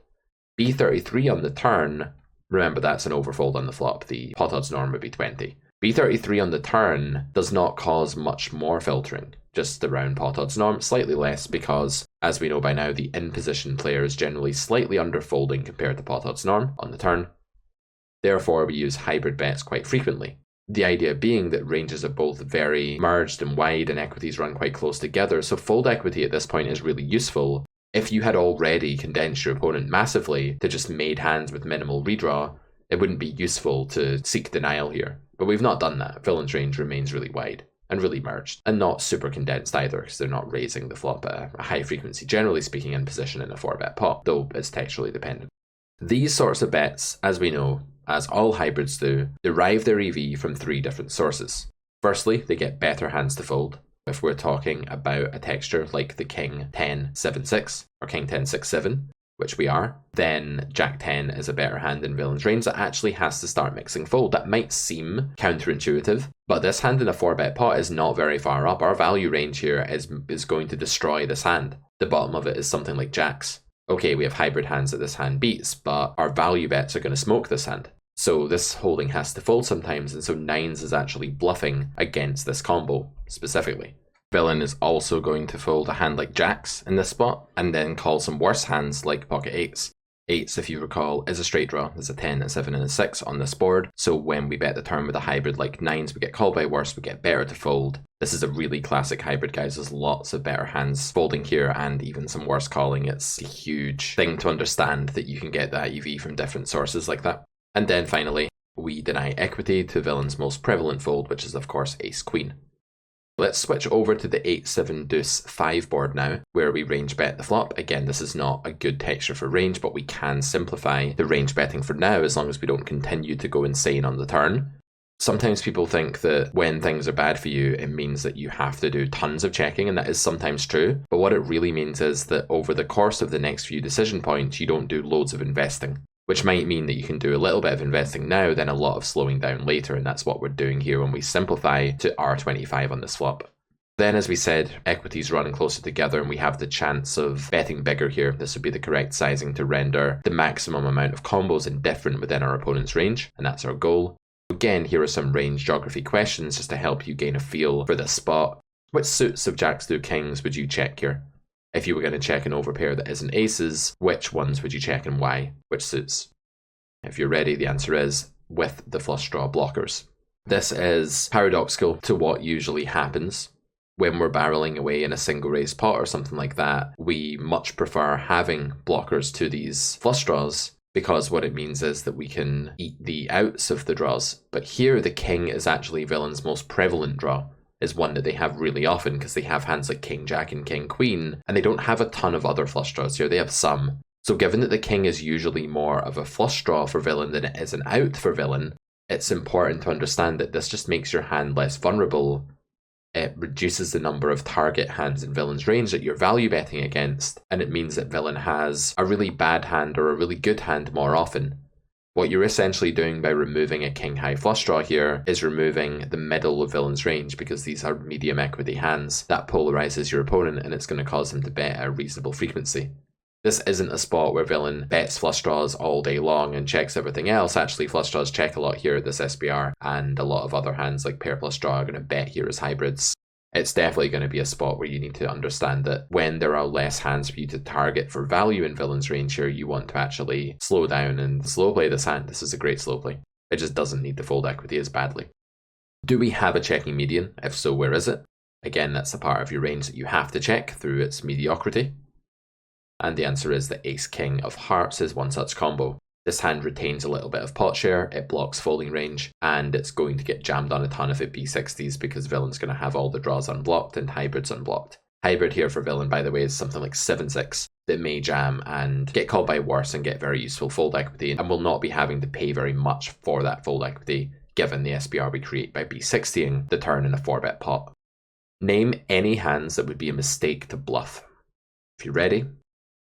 B33 on the turn, remember that's an overfold on the flop, the pot odds norm would be 20. B33 on the turn does not cause much more filtering, just around pot odds norm, slightly less because, as we know by now, the in-position player is generally slightly underfolding compared to pot odds norm on the turn. Therefore, we use hybrid bets quite frequently. The idea being that ranges are both very merged and wide and equities run quite close together, so fold equity at this point is really useful. If you had already condensed your opponent massively to just made hands with minimal redraw, it wouldn't be useful to seek denial here. But we've not done that. Villain's range remains really wide and really merged, and not super condensed either, because they're not raising the flop at a high frequency, generally speaking, in position in a 4-bet pot, though it's textually dependent. These sorts of bets, as we know, as all hybrids do, derive their EV from 3 different sources. Firstly, they get better hands to fold. If we're talking about a texture like the King 10 7-6 or King 10 6-7, which we are, then Jack 10 is a better hand in Villain's range that actually has to start mixing fold. That might seem counterintuitive, but this hand in a 4-bet pot is not very far up. Our value range here is going to destroy this hand. The bottom of it is something like Jacks. Okay, we have hybrid hands that this hand beats, but our value bets are going to smoke this hand. So this holding has to fold sometimes, and so 9s is actually bluffing against this combo specifically. Villain is also going to fold a hand like Jacks in this spot, and then call some worse hands like pocket 8s. 8s, if you recall, is a straight draw. There's a 10, a 7, and a 6 on this board, so when we bet the turn with a hybrid like 9s, we get called by worse, we get better to fold. This is a really classic hybrid, guys. There's lots of better hands folding here, and even some worse calling. It's a huge thing to understand that you can get that EV from different sources like that. And then finally, we deny equity to Villain's most prevalent fold, which is of course Ace-Queen. Let's switch over to the 8-7 Deuce 5 board now, where we range bet the flop. Again, this is not a good texture for range, but we can simplify the range betting for now as long as we don't continue to go insane on the turn. Sometimes people think that when things are bad for you, it means that you have to do tons of checking, and that is sometimes true. But what it really means is that over the course of the next few decision points, you don't do loads of investing, which might mean that you can do a little bit of investing now, then a lot of slowing down later, and that's what we're doing here when we simplify to R25 on this flop. Then, as we said, equities running closer together, and we have the chance of betting bigger here. This would be the correct sizing to render the maximum amount of combos indifferent within our opponent's range, and that's our goal. Again, here are some range geography questions just to help you gain a feel for this spot. Which suits of Jacks through Kings would you check here? If you were going to check an overpair that isn't aces, which ones would you check and why? Which suits? If you're ready, the answer is with the flush draw blockers. This is paradoxical to what usually happens when we're barreling away in a single raise pot or something like that. We much prefer having blockers to these flush draws because what it means is that we can eat the outs of the draws. But here the King is actually Villain's most prevalent draw. Is one that they have really often because they have hands like King Jack and King Queen, and they don't have a ton of other flush draws here. They have some. So given that the King is usually more of a flush draw for Villain than it is an out for Villain, it's important to understand that this just makes your hand less vulnerable. It reduces the number of target hands in Villain's range that you're value betting against, and it means that Villain has a really bad hand or a really good hand more often. What you're essentially doing by removing a king high flush draw here is removing the middle of Villain's range because these are medium equity hands. That polarizes your opponent and it's going to cause them to bet at a reasonable frequency. This isn't a spot where Villain bets flush draws all day long and checks everything else. Actually, flush draws check a lot here at this SBR, and a lot of other hands like pair plus draw are going to bet here as hybrids. It's definitely going to be a spot where you need to understand that when there are less hands for you to target for value in Villain's range here, you want to actually slow down and slow play this hand. This is a great slow play. It just doesn't need to fold equity as badly. Do we have a checking median? If so, where is it? Again, that's the part of your range that you have to check through its mediocrity. And the answer is that Ace-King of Hearts is one such combo. This hand retains a little bit of pot share, it blocks folding range, and it's going to get jammed on a ton of it B60s because Villain's going to have all the draws unblocked and hybrids unblocked. Hybrid here for Villain, by the way, is something like 7-6. that may jam and get called by worse and get very useful fold equity, and will not be having to pay very much for that fold equity given the SPR we create by B60ing the turn in a 4-bet pot. Name any hands that would be a mistake to bluff. If you're ready,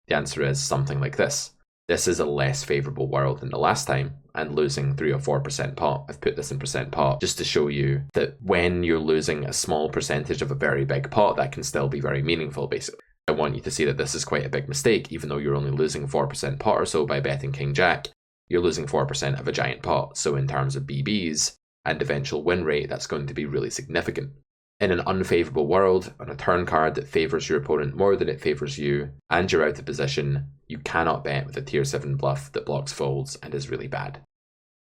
the answer is something like this. This is a less favourable world than the last time, and losing 3 or 4% pot. I've put this in percent pot just to show you that when you're losing a small percentage of a very big pot, that can still be very meaningful, basically. I want you to see that this is quite a big mistake, even though you're only losing 4% pot or so by betting King Jack. You're losing 4% of a giant pot, so in terms of BBs and eventual win rate, that's going to be really significant. In an unfavourable world, on a turn card that favours your opponent more than it favours you, and you're out of position, you cannot bet with a tier 7 bluff that blocks folds and is really bad.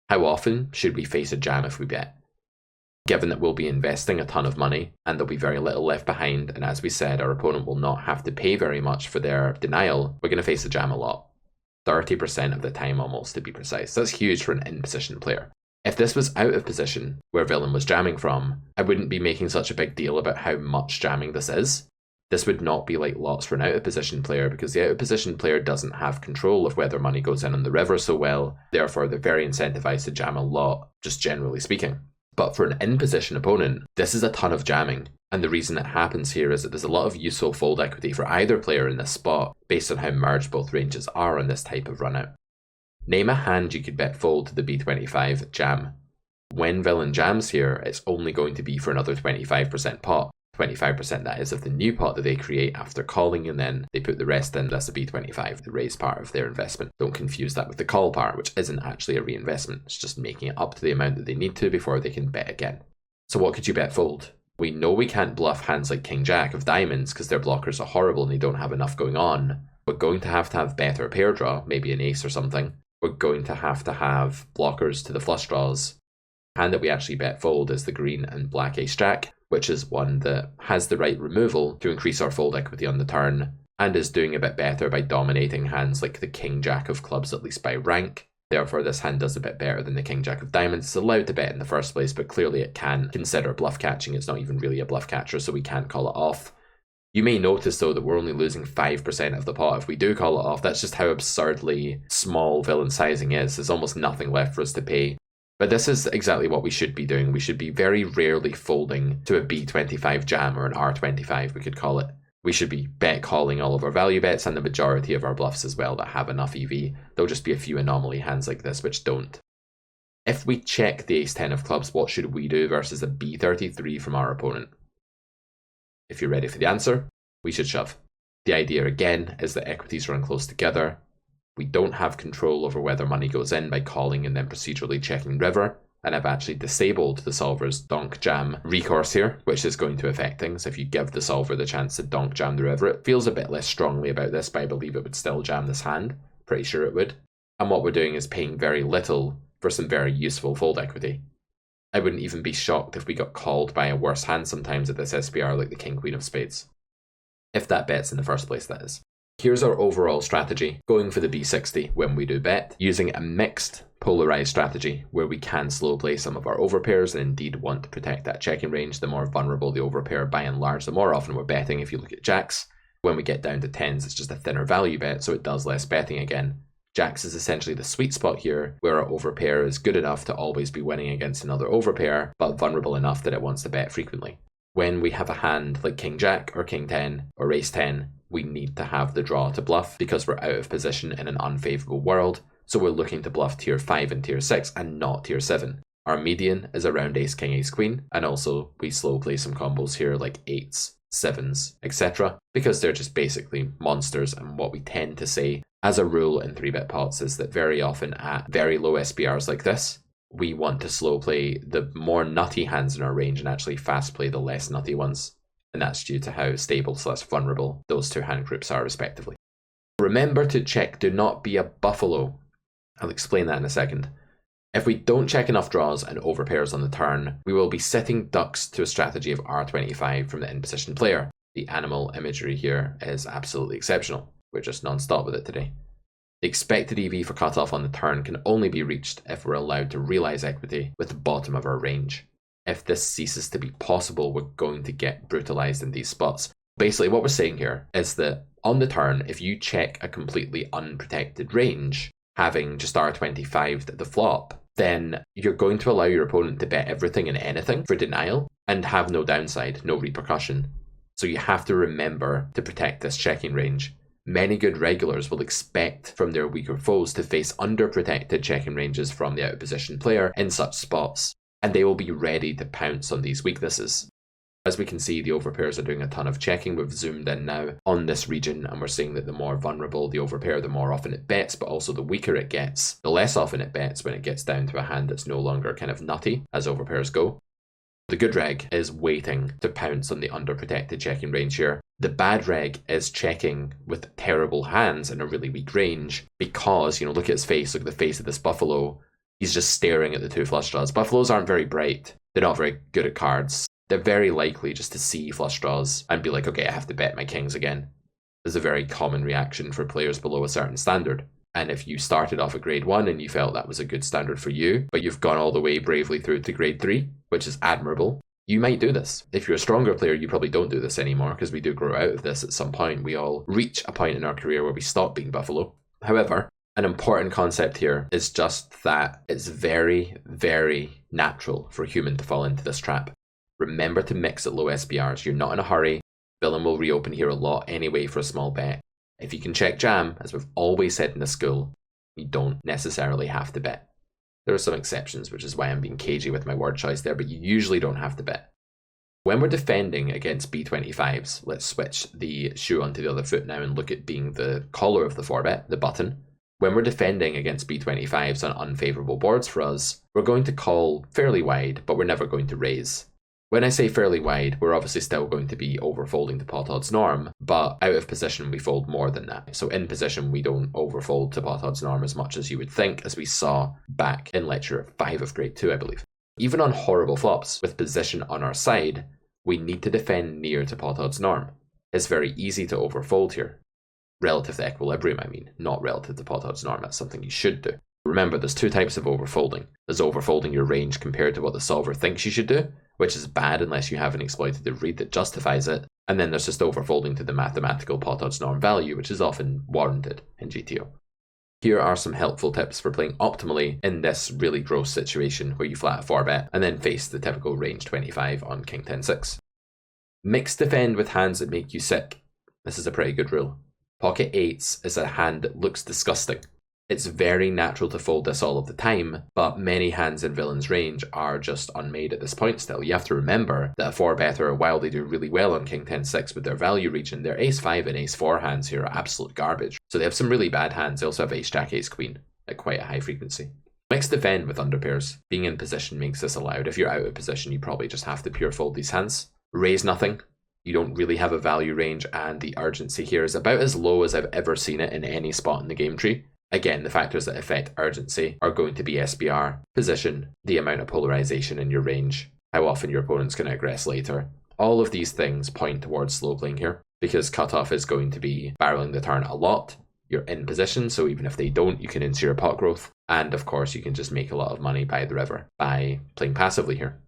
How often should we face a jam if we bet? Given that we'll be investing a ton of money, and there'll be very little left behind, and as we said, our opponent will not have to pay very much for their denial, we're going to face a jam a lot. 30% of the time almost, to be precise. That's huge for an in-position player. If this was out of position, where Villain was jamming from, I wouldn't be making such a big deal about how much jamming this is. This would not be like lots for an out of position player, because the out of position player doesn't have control of whether money goes in on the river so well, therefore they're very incentivized to jam a lot, just generally speaking. But for an in-position opponent, this is a ton of jamming, and the reason it happens here is that there's a lot of useful fold equity for either player in this spot, based on how merged both ranges are on this type of run out. Name a hand you could bet fold to the B25 jam. When Villain jams here, it's only going to be for another 25% pot. 25% that is of the new pot that they create after calling, and then they put the rest in. That's the B25, the raise part of their investment. Don't confuse that with the call part, which isn't actually a reinvestment. It's just making it up to the amount that they need to before they can bet again. So what could you bet fold? We know we can't bluff hands like King Jack of diamonds because their blockers are horrible and they don't have enough going on. We're going to have better pair draw, maybe an ace or something. We're going to have blockers to the flush draws. Hand that we actually bet fold is the green and black ace jack, which is one that has the right removal to increase our fold equity on the turn, and is doing a bit better by dominating hands like the King Jack of clubs, at least by rank. Therefore, this hand does a bit better than the King Jack of diamonds. It's allowed to bet in the first place, but clearly it can consider bluff catching. It's not even really a bluff catcher, so we can't call it off. You may notice, though, that we're only losing 5% of the pot if we do call it off. That's just how absurdly small Villain sizing is. There's almost nothing left for us to pay. But this is exactly what we should be doing. We should be very rarely folding to a B25 jam, or an R25, we could call it. We should be bet calling all of our value bets and the majority of our bluffs as well that have enough EV. There'll just be a few anomaly hands like this which don't. If we check the ace-10 of clubs, what should we do versus a B33 from our opponent? If you're ready for the answer, we should shove. The idea again is that equities run close together. We don't have control over whether money goes in by calling and then procedurally checking river, and I've actually disabled the solver's donk jam recourse here, which is going to affect things. If you give the solver the chance to donk jam the river, it feels a bit less strongly about this, but I believe it would still jam this hand. Pretty sure it would. And what we're doing is paying very little for some very useful fold equity. I wouldn't even be shocked if we got called by a worse hand sometimes at this SPR, like the King Queen of Spades. If that bets in the first place, that is. Here's our overall strategy, going for the B60 when we do bet, using a mixed polarized strategy where we can slow play some of our overpairs and indeed want to protect that checking range. The more vulnerable the overpair by and large, the more often we're betting. If you look at jacks, when we get down to 10s, it's just a thinner value bet, so it does less betting again. Jacks is essentially the sweet spot here, where our overpair is good enough to always be winning against another overpair, but vulnerable enough that it wants to bet frequently. When we have a hand like King Jack or King 10 or Ace 10, we need to have the draw to bluff because we're out of position in an unfavourable world, so we're looking to bluff tier 5 and tier 6 and not tier 7. Our median is around Ace King Ace Queen, and also we slow play some combos here like 8s, 7s, etc. because they're just basically monsters. And what we tend to say as a rule in 3-bet pots is that very often at very low SPRs like this, we want to slow play the more nutty hands in our range and actually fast play the less nutty ones. And that's due to how stable / vulnerable those two hand groups are respectively. Remember to check, do not be a buffalo. I'll explain that in a second. If we don't check enough draws and overpairs on the turn, we will be sitting ducks to a strategy of R25 from the in-position player. The animal imagery here is absolutely exceptional. We're just non-stop with it today. The expected EV for cutoff on the turn can only be reached if we're allowed to realize equity with the bottom of our range. If this ceases to be possible, we're going to get brutalized in these spots. Basically, what we're saying here is that On the turn, if you check a completely unprotected range, having just R25'd at the flop, then you're going to allow your opponent to bet everything and anything for denial and have no downside, no repercussion. So you have to remember to protect this checking range. Many good regulars will expect from their weaker foes to face underprotected checking ranges from the out-of-position player in such spots, and they will be ready to pounce on these weaknesses. As we can see, the overpairs are doing a ton of checking. We've zoomed in now on this region, and we're seeing that the more vulnerable the overpair, the more often it bets, but also the weaker it gets, the less often it bets when it gets down to a hand that's no longer kind of nutty as overpairs go. The good reg is waiting to pounce on the underprotected checking range here. The bad reg is checking with terrible hands in a really weak range because, look at his face, look at the face of this buffalo. He's just staring at the two flush draws. Buffaloes aren't very bright. They're not very good at cards. They're very likely just to see flush draws and be like, okay, I have to bet my kings again. This is a very common reaction for players below a certain standard. And if you started off at grade 1 and you felt that was a good standard for you, but you've gone all the way bravely through to grade 3, which is admirable, you might do this. If you're a stronger player, you probably don't do this anymore because we do grow out of this at some point. We all reach a point in our career where we stop being buffalo. However, an important concept here is just that it's very, very natural for a human to fall into this trap. Remember to mix at low SPRs. You're not in a hurry. Villain will reopen here a lot anyway for a small bet. If you can check jam, as we've always said in the school, you don't necessarily have to bet. There are some exceptions, which is why I'm being cagey with my word choice there, but you usually don't have to bet. When we're defending against B25s, let's switch the shoe onto the other foot now and look at being the caller of the 4bet, the button. When we're defending against B25s on unfavourable boards for us, we're going to call fairly wide, but we're never going to raise. When I say fairly wide, we're obviously still going to be overfolding to pot odds norm, but out of position we fold more than that. So in position we don't overfold to pot odds norm as much as you would think, as we saw back in lecture 5 of grade 2, I believe. Even on horrible flops, with position on our side, we need to defend near to pot odds norm. It's very easy to overfold here. Relative to equilibrium, I mean, not relative to pot odds norm. That's something you should do. Remember, there's two types of overfolding. There's overfolding your range compared to what the solver thinks you should do, which is bad unless you have an exploitative read that justifies it. And then there's just overfolding to the mathematical pot odds norm value, which is often warranted in GTO. Here are some helpful tips for playing optimally in this really gross situation where you flat a 4bet and then face the typical range 25 on King 10-6. Mix defend with hands that make you sick. This is a pretty good rule. Pocket 8s is a hand that looks disgusting. It's very natural to fold this all of the time, but many hands in villain's range are just unmade at this point still. You have to remember that a 4-better, while they do really well on King 10-6 with their value region, their ace-5 and ace-4 hands here are absolute garbage. So they have some really bad hands. They also have ace-jack, ace-queen at quite a high frequency. Mix defend with underpairs. Being in position makes this allowed. If you're out of position, you probably just have to pure fold these hands. Raise nothing. You don't really have a value range, and the urgency here is about as low as I've ever seen it in any spot in the game tree. Again, the factors that affect urgency are going to be SPR, position, the amount of polarization in your range, how often your opponent's going to aggress later. All of these things point towards slow playing here, because cutoff is going to be barreling the turn a lot. You're in position, so even if they don't, you can ensure pot growth. And of course, you can just make a lot of money by the river by playing passively here.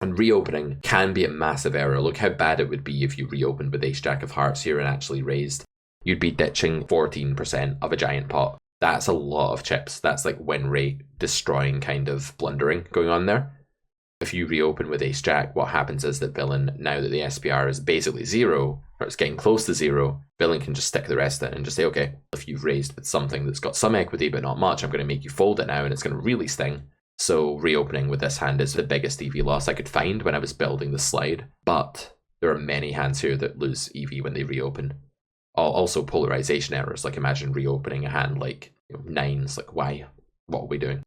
And reopening can be a massive error. Look how bad it would be if you reopened with ace-jack of hearts here and actually raised. You'd be ditching 14% of a giant pot. That's a lot of chips. That's like win rate destroying kind of blundering going on there. If you reopen with ace-jack, what happens is that villain, now that the SPR is basically 0, or it's getting close to 0, villain can just stick the rest in and just say, okay, if you've raised with something that's got some equity but not much, I'm going to make you fold it now and it's going to really sting. So reopening with this hand is the biggest EV loss I could find when I was building the slide. But there are many hands here that lose EV when they reopen. Also polarization errors, like imagine reopening a hand like 9s, like why? What are we doing?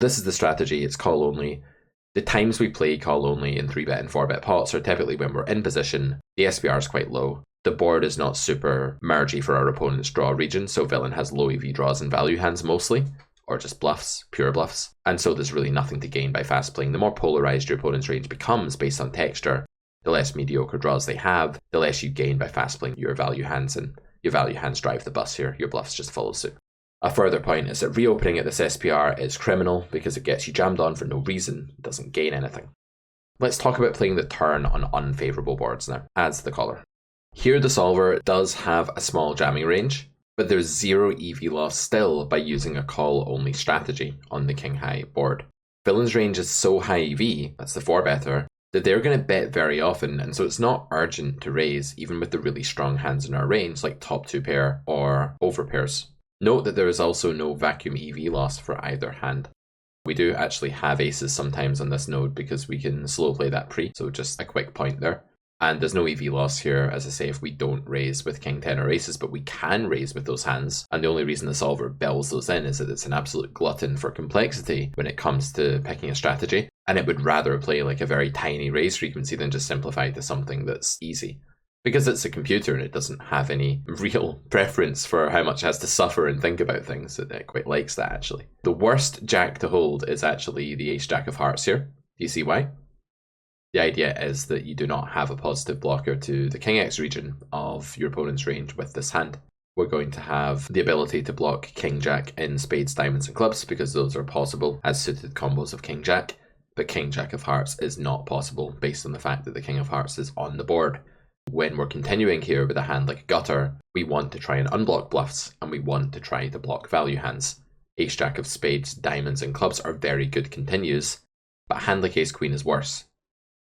This is the strategy, it's call only. The times we play call only in 3-bet and 4-bet pots are typically when we're in position, the SPR is quite low, the board is not super mergy for our opponent's draw region, so villain has low EV draws and value hands mostly, or just bluffs, pure bluffs, and so there's really nothing to gain by fast playing. The more polarized your opponent's range becomes based on texture, the less mediocre draws they have, the less you gain by fast playing your value hands, and your value hands drive the bus here, your bluffs just follow suit. A further point is that reopening at this SPR is criminal because it gets you jammed on for no reason, it doesn't gain anything. Let's talk about playing the turn on unfavourable boards now, as the caller. Here the solver does have a small jamming range, but there's zero EV loss still by using a call only strategy on the king high board. Villain's range is so high EV, that's the 4-better, that they're going to bet very often, and so it's not urgent to raise even with the really strong hands in our range like top 2 pair or over pairs. Note that there is also no vacuum EV loss for either hand. We do actually have aces sometimes on this node because we can slow play that pre, so just a quick point there. And there's no EV loss here, as I say, if we don't raise with king 10 or aces, but we can raise with those hands. And the only reason the solver builds those in is that it's an absolute glutton for complexity when it comes to picking a strategy. And it would rather play like a very tiny raise frequency than just simplify to something that's easy. Because it's a computer and it doesn't have any real preference for how much it has to suffer and think about things. It quite likes that, actually. The worst jack to hold is actually the ace-jack of hearts here. Do you see why? The idea is that you do not have a positive blocker to the king X region of your opponent's range with this hand. We're going to have the ability to block king jack in spades, diamonds and clubs because those are possible as suited combos of king jack, but king jack of hearts is not possible based on the fact that the king of hearts is on the board. When we're continuing here with a hand like gutter, we want to try and unblock bluffs and we want to try to block value hands. Ace jack of spades, diamonds and clubs are very good continues, but a hand like ace queen is worse.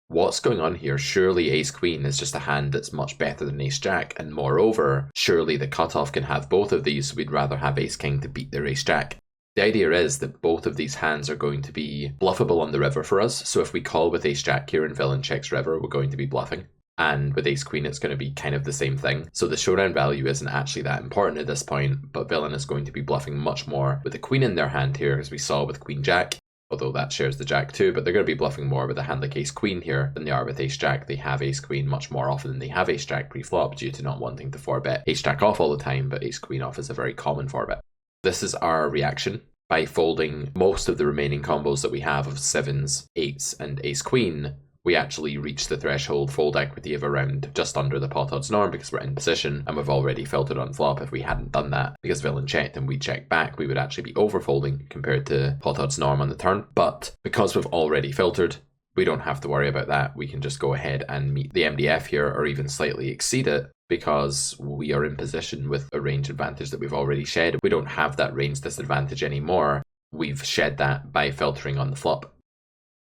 What's going on here? Surely ace queen is just a hand that's much better than ace jack, and moreover, surely the cutoff can have both of these, so we'd rather have ace king to beat their ace jack. The idea is that both of these hands are going to be bluffable on the river for us, so if we call with ace jack here and villain checks river, we're going to be bluffing. And with ace queen it's going to be kind of the same thing, so the showdown value isn't actually that important at this point, but villain is going to be bluffing much more with the queen in their hand here, as we saw with queen jack. Although that shares the jack too, but they're going to be bluffing more with a hand like ace queen here than they are with ace jack. They have ace queen much more often than they have ace jack pre-flop due to not wanting to 4-bet ace jack off all the time, but ace queen off is a very common 4-bet. This is our reaction. By folding most of the remaining combos that we have of 7s, 8s and ace queen, we actually reach the threshold fold equity of around just under the pot odds norm because we're in position and we've already filtered on flop. If we hadn't done that because villain checked and we checked back, we would actually be overfolding compared to pot odds norm on the turn. But because we've already filtered, we don't have to worry about that. We can just go ahead and meet the MDF here or even slightly exceed it because we are in position with a range advantage that we've already shed. We don't have that range disadvantage anymore. We've shed that by filtering on the flop.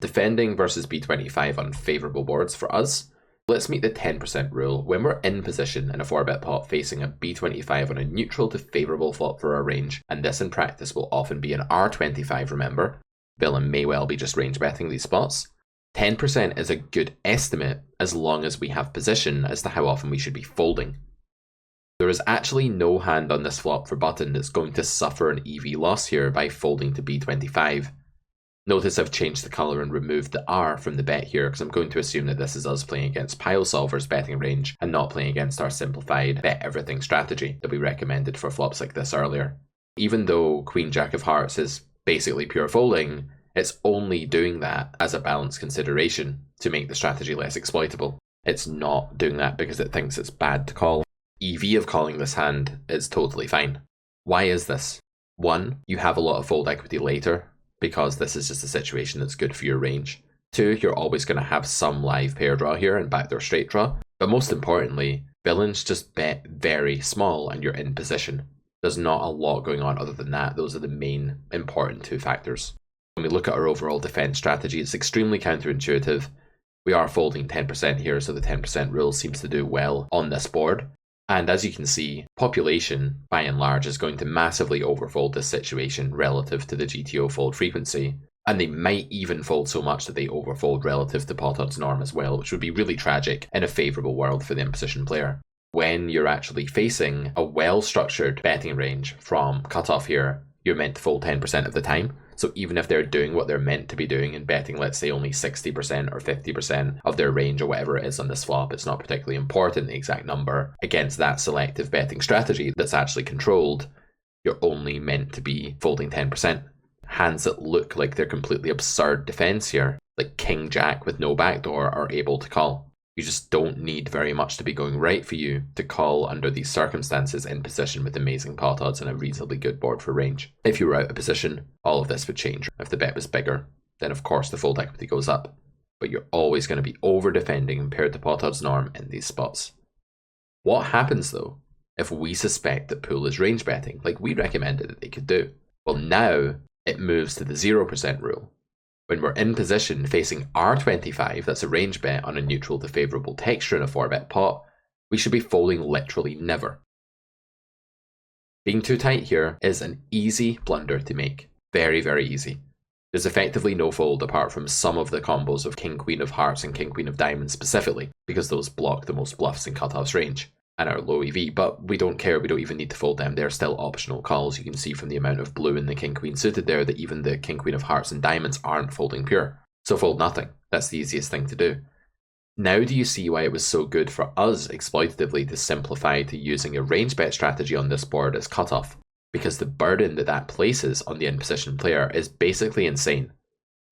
Defending versus B25 on favourable boards for us. Let's meet the 10% rule. When we're in position in a 4-bet pot facing a B25 on a neutral to favourable flop for our range, and this in practice will often be an R25, remember, villain may well be just range betting these spots. 10% is a good estimate as long as we have position as to how often we should be folding. There is actually no hand on this flop for button that's going to suffer an EV loss here by folding to B25. Notice I've changed the colour and removed the R from the bet here because I'm going to assume that this is us playing against Pile Solver's betting range and not playing against our simplified bet everything strategy that we recommended for flops like this earlier. Even though Queen Jack of Hearts is basically pure folding, it's only doing that as a balanced consideration to make the strategy less exploitable. It's not doing that because it thinks it's bad to call. EV of calling this hand is totally fine. Why is this? 1, you have a lot of fold equity later, because this is just a situation that's good for your range. 2, you're always going to have some live pair draw here and backdoor straight draw. But most importantly, villains just bet very small and you're in position. There's not a lot going on other than that. Those are the main important 2 factors. When we look at our overall defense strategy, it's extremely counterintuitive. We are folding 10% here, so the 10% rule seems to do well on this board. And as you can see, population, by and large, is going to massively overfold this situation relative to the GTO fold frequency. And they might even fold so much that they overfold relative to pot odds norm as well, which would be really tragic in a favourable world for the in-position player. When you're actually facing a well-structured betting range from cutoff here, you're meant to fold 10% of the time. So even if they're doing what they're meant to be doing and betting, let's say, only 60% or 50% of their range or whatever it is on this flop, it's not particularly important, the exact number, against that selective betting strategy that's actually controlled, you're only meant to be folding 10%. Hands that look like they're completely absurd defense here, like King Jack with no backdoor, are able to call. You just don't need very much to be going right for you to call under these circumstances in position with amazing pot odds and a reasonably good board for range. If you were out of position, all of this would change. If the bet was bigger, then of course the fold equity goes up. But you're always going to be over defending compared to pot odds norm in these spots. What happens though if we suspect that pool is range betting, like we recommended that they could do? Well, now it moves to the 0% rule. When we're in position facing R25, that's a range bet on a neutral to favourable texture in a 4-bet pot, we should be folding literally never. Being too tight here is an easy blunder to make. Very, very easy. There's effectively no fold apart from some of the combos of King Queen of Hearts and King Queen of Diamonds specifically, because those block the most bluffs in cutoff's range and are low EV, but we don't care, we don't even need to fold them, they're still optional calls. You can see from the amount of blue in the King Queen suited there that even the King Queen of Hearts and Diamonds aren't folding pure. So fold nothing, that's the easiest thing to do. Now do you see why it was so good for us exploitatively to simplify to using a range bet strategy on this board as cutoff? Because the burden that places on the in-position player is basically insane.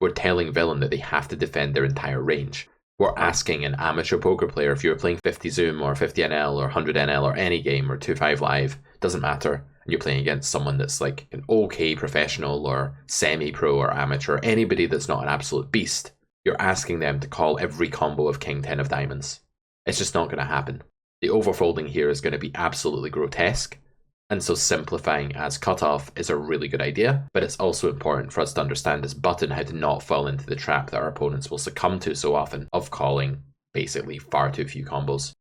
We're telling villain that they have to defend their entire range. We're asking an amateur poker player, if you're playing 50 Zoom or 50 NL or 100 NL or any game or 2-5 live, doesn't matter, and you're playing against someone that's like an okay professional or semi-pro or amateur, anybody that's not an absolute beast, you're asking them to call every combo of King 10 of Diamonds. It's just not going to happen. The overfolding here is going to be absolutely grotesque. And so simplifying as cutoff is a really good idea, but it's also important for us to understand this button how to not fall into the trap that our opponents will succumb to so often of calling basically far too few combos.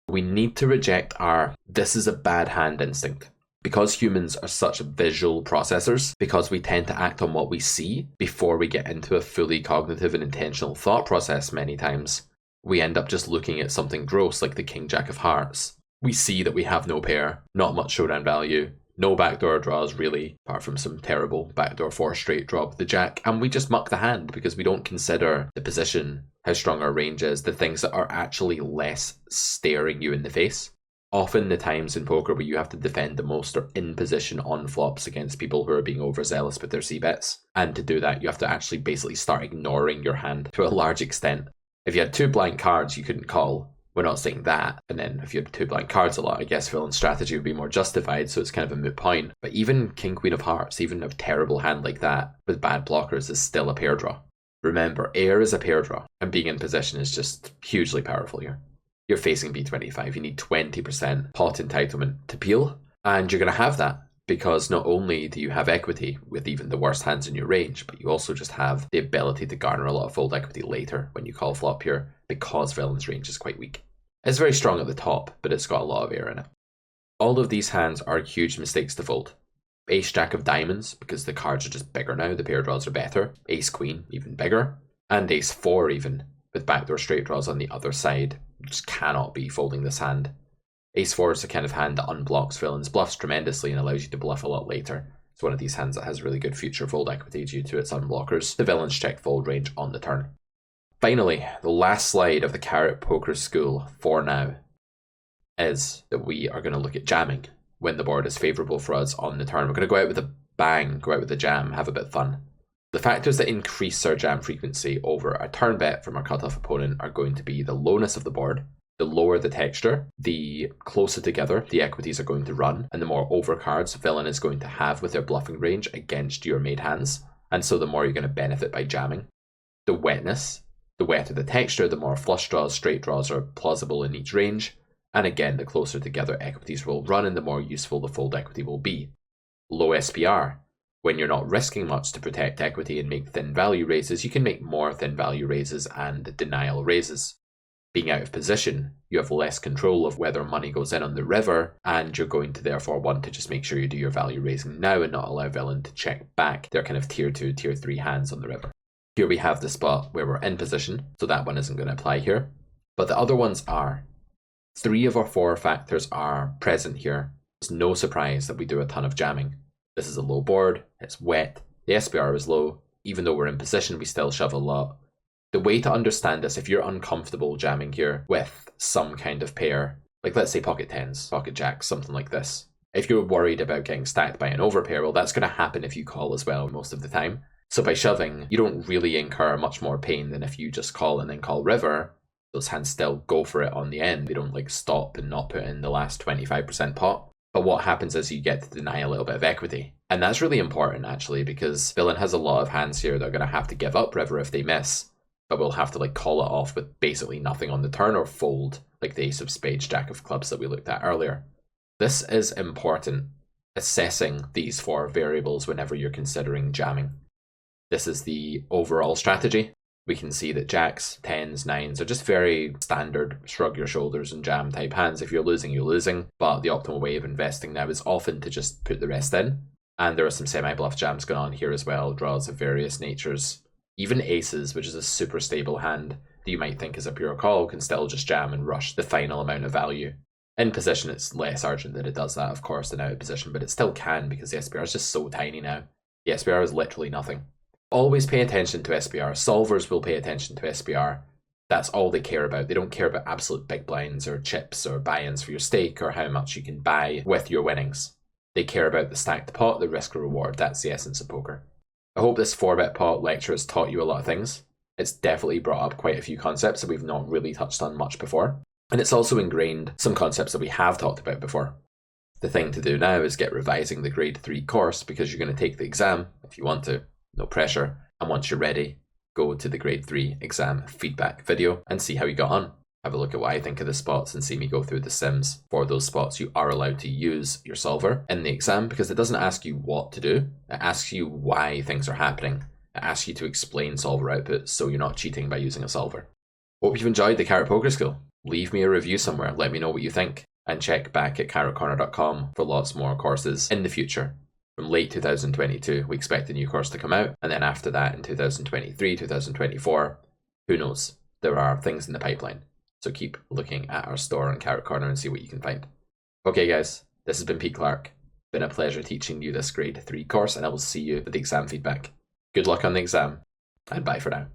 We need to reject our "this is a bad hand" instinct. Because humans are such visual processors, because we tend to act on what we see before we get into a fully cognitive and intentional thought process many times, we end up just looking at something gross like the King Jack of Hearts. We see that we have no pair, not much showdown value, no backdoor draws really, apart from some terrible backdoor 4 straight draw with the Jack, and we just muck the hand because we don't consider the position, how strong our range is, the things that are actually less staring you in the face. Often the times in poker where you have to defend the most are in position on flops against people who are being overzealous with their c-bets, and to do that you have to actually basically start ignoring your hand to a large extent. If you had 2 blank cards you couldn't call. We're not saying that. And then if you had 2 blank cards a lot, I guess villain strategy would be more justified, so it's kind of a moot point. But even King Queen of Hearts, even a terrible hand like that with bad blockers, is still a pair draw. Remember, air is a pair draw, and being in position is just hugely powerful here. You're facing B25, you need 20% pot entitlement to peel, and you're going to have that because not only do you have equity with even the worst hands in your range, but you also just have the ability to garner a lot of fold equity later when you call flop here because villain's range is quite weak. It's very strong at the top, but it's got a lot of air in it. All of these hands are huge mistakes to fold. Ace Jack of Diamonds, because the cards are just bigger now, the pair draws are better. Ace Queen, even bigger. And Ace 4 even, with backdoor straight draws on the other side. You just cannot be folding this hand. Ace 4 is the kind of hand that unblocks villains, bluffs tremendously and allows you to bluff a lot later. It's one of these hands that has really good future fold equity due to its unblockers. The villains check fold range on the turn. Finally, the last slide of the Carrot Poker School for now is that we are going to look at jamming when the board is favourable for us on the turn. We're going to go out with a bang, go out with a jam, have a bit of fun. The factors that increase our jam frequency over a turn bet from our cutoff opponent are going to be the lowness of the board, the lower the texture, the closer together the equities are going to run, and the more overcards villain is going to have with their bluffing range against your made hands, and so the more you're going to benefit by jamming. The wetness. The wetter the texture, the more flush draws, straight draws are plausible in each range, and again, the closer together equities will run and the more useful the fold equity will be. Low SPR. When you're not risking much to protect equity and make thin value raises, you can make more thin value raises and denial raises. Being out of position, you have less control of whether money goes in on the river, and you're going to therefore want to just make sure you do your value raising now and not allow villain to check back their kind of tier 2, tier 3 hands on the river. Here we have the spot where we're in position, so that one isn't going to apply here. But the other ones are. 3 of our 4 factors are present here. It's no surprise that we do a ton of jamming. This is a low board, it's wet, the SPR is low. Even though we're in position, we still shove a lot. The way to understand this, if you're uncomfortable jamming here with some kind of pair, like let's say pocket 10s, pocket jacks, something like this. If you're worried about getting stacked by an overpair, well that's going to happen if you call as well most of the time. So by shoving, you don't really incur much more pain than if you just call and then call river. Those hands still go for it on the end. They don't like stop and not put in the last 25% pot. But what happens is you get to deny a little bit of equity. And that's really important actually because villain has a lot of hands here that are going to have to give up river if they miss. but we'll have to like call it off with basically nothing on the turn or fold like the ace of spades, jack of clubs that we looked at earlier. This is important, assessing these four variables whenever you're considering jamming. This is the overall strategy. We can see that jacks, tens, nines are just very standard shrug your shoulders and jam type hands. If you're losing, you're losing, but the optimal way of investing now is often to just put the rest in. And there are some semi-bluff jams going on here as well, draws of various natures. Even aces, which is a super stable hand that you might think is a pure call, can still just jam and rush the final amount of value. In position, it's less urgent that it does that, of course, than out of position, but it still can because the SPR is just so tiny now. The SPR is literally nothing. Always pay attention to SPR. Solvers will pay attention to SPR. That's all they care about. They don't care about absolute big blinds or chips or buy-ins for your stake or how much you can buy with your winnings. They care about the stacked pot, the risk reward. That's the essence of poker. I hope this 4-bet pot lecture has taught you a lot of things. It's definitely brought up quite a few concepts that we've not really touched on much before. And it's also ingrained some concepts that we have talked about before. The thing to do now is get revising the grade 3 course because you're going to take the exam if you want to. No pressure. And once you're ready, go to the grade 3 exam feedback video and see how you got on. Have a look at what I think of the spots and see me go through the sims for those spots. You are allowed to use your solver in the exam because it doesn't ask you what to do. It asks you why things are happening. It asks you to explain solver output so you're not cheating by using a solver. Hope you've enjoyed the Carrot Poker School. Leave me a review somewhere. Let me know what you think. And check back at carrotcorner.com for lots more courses in the future. From late 2022, we expect a new course to come out. And then after that in 2023, 2024, who knows? There are things in the pipeline. So keep looking at our store on Carrot Corner and see what you can find. Okay guys, this has been Pete Clark. Been a pleasure teaching you this grade 3 course, and I will see you for the exam feedback. Good luck on the exam, and bye for now.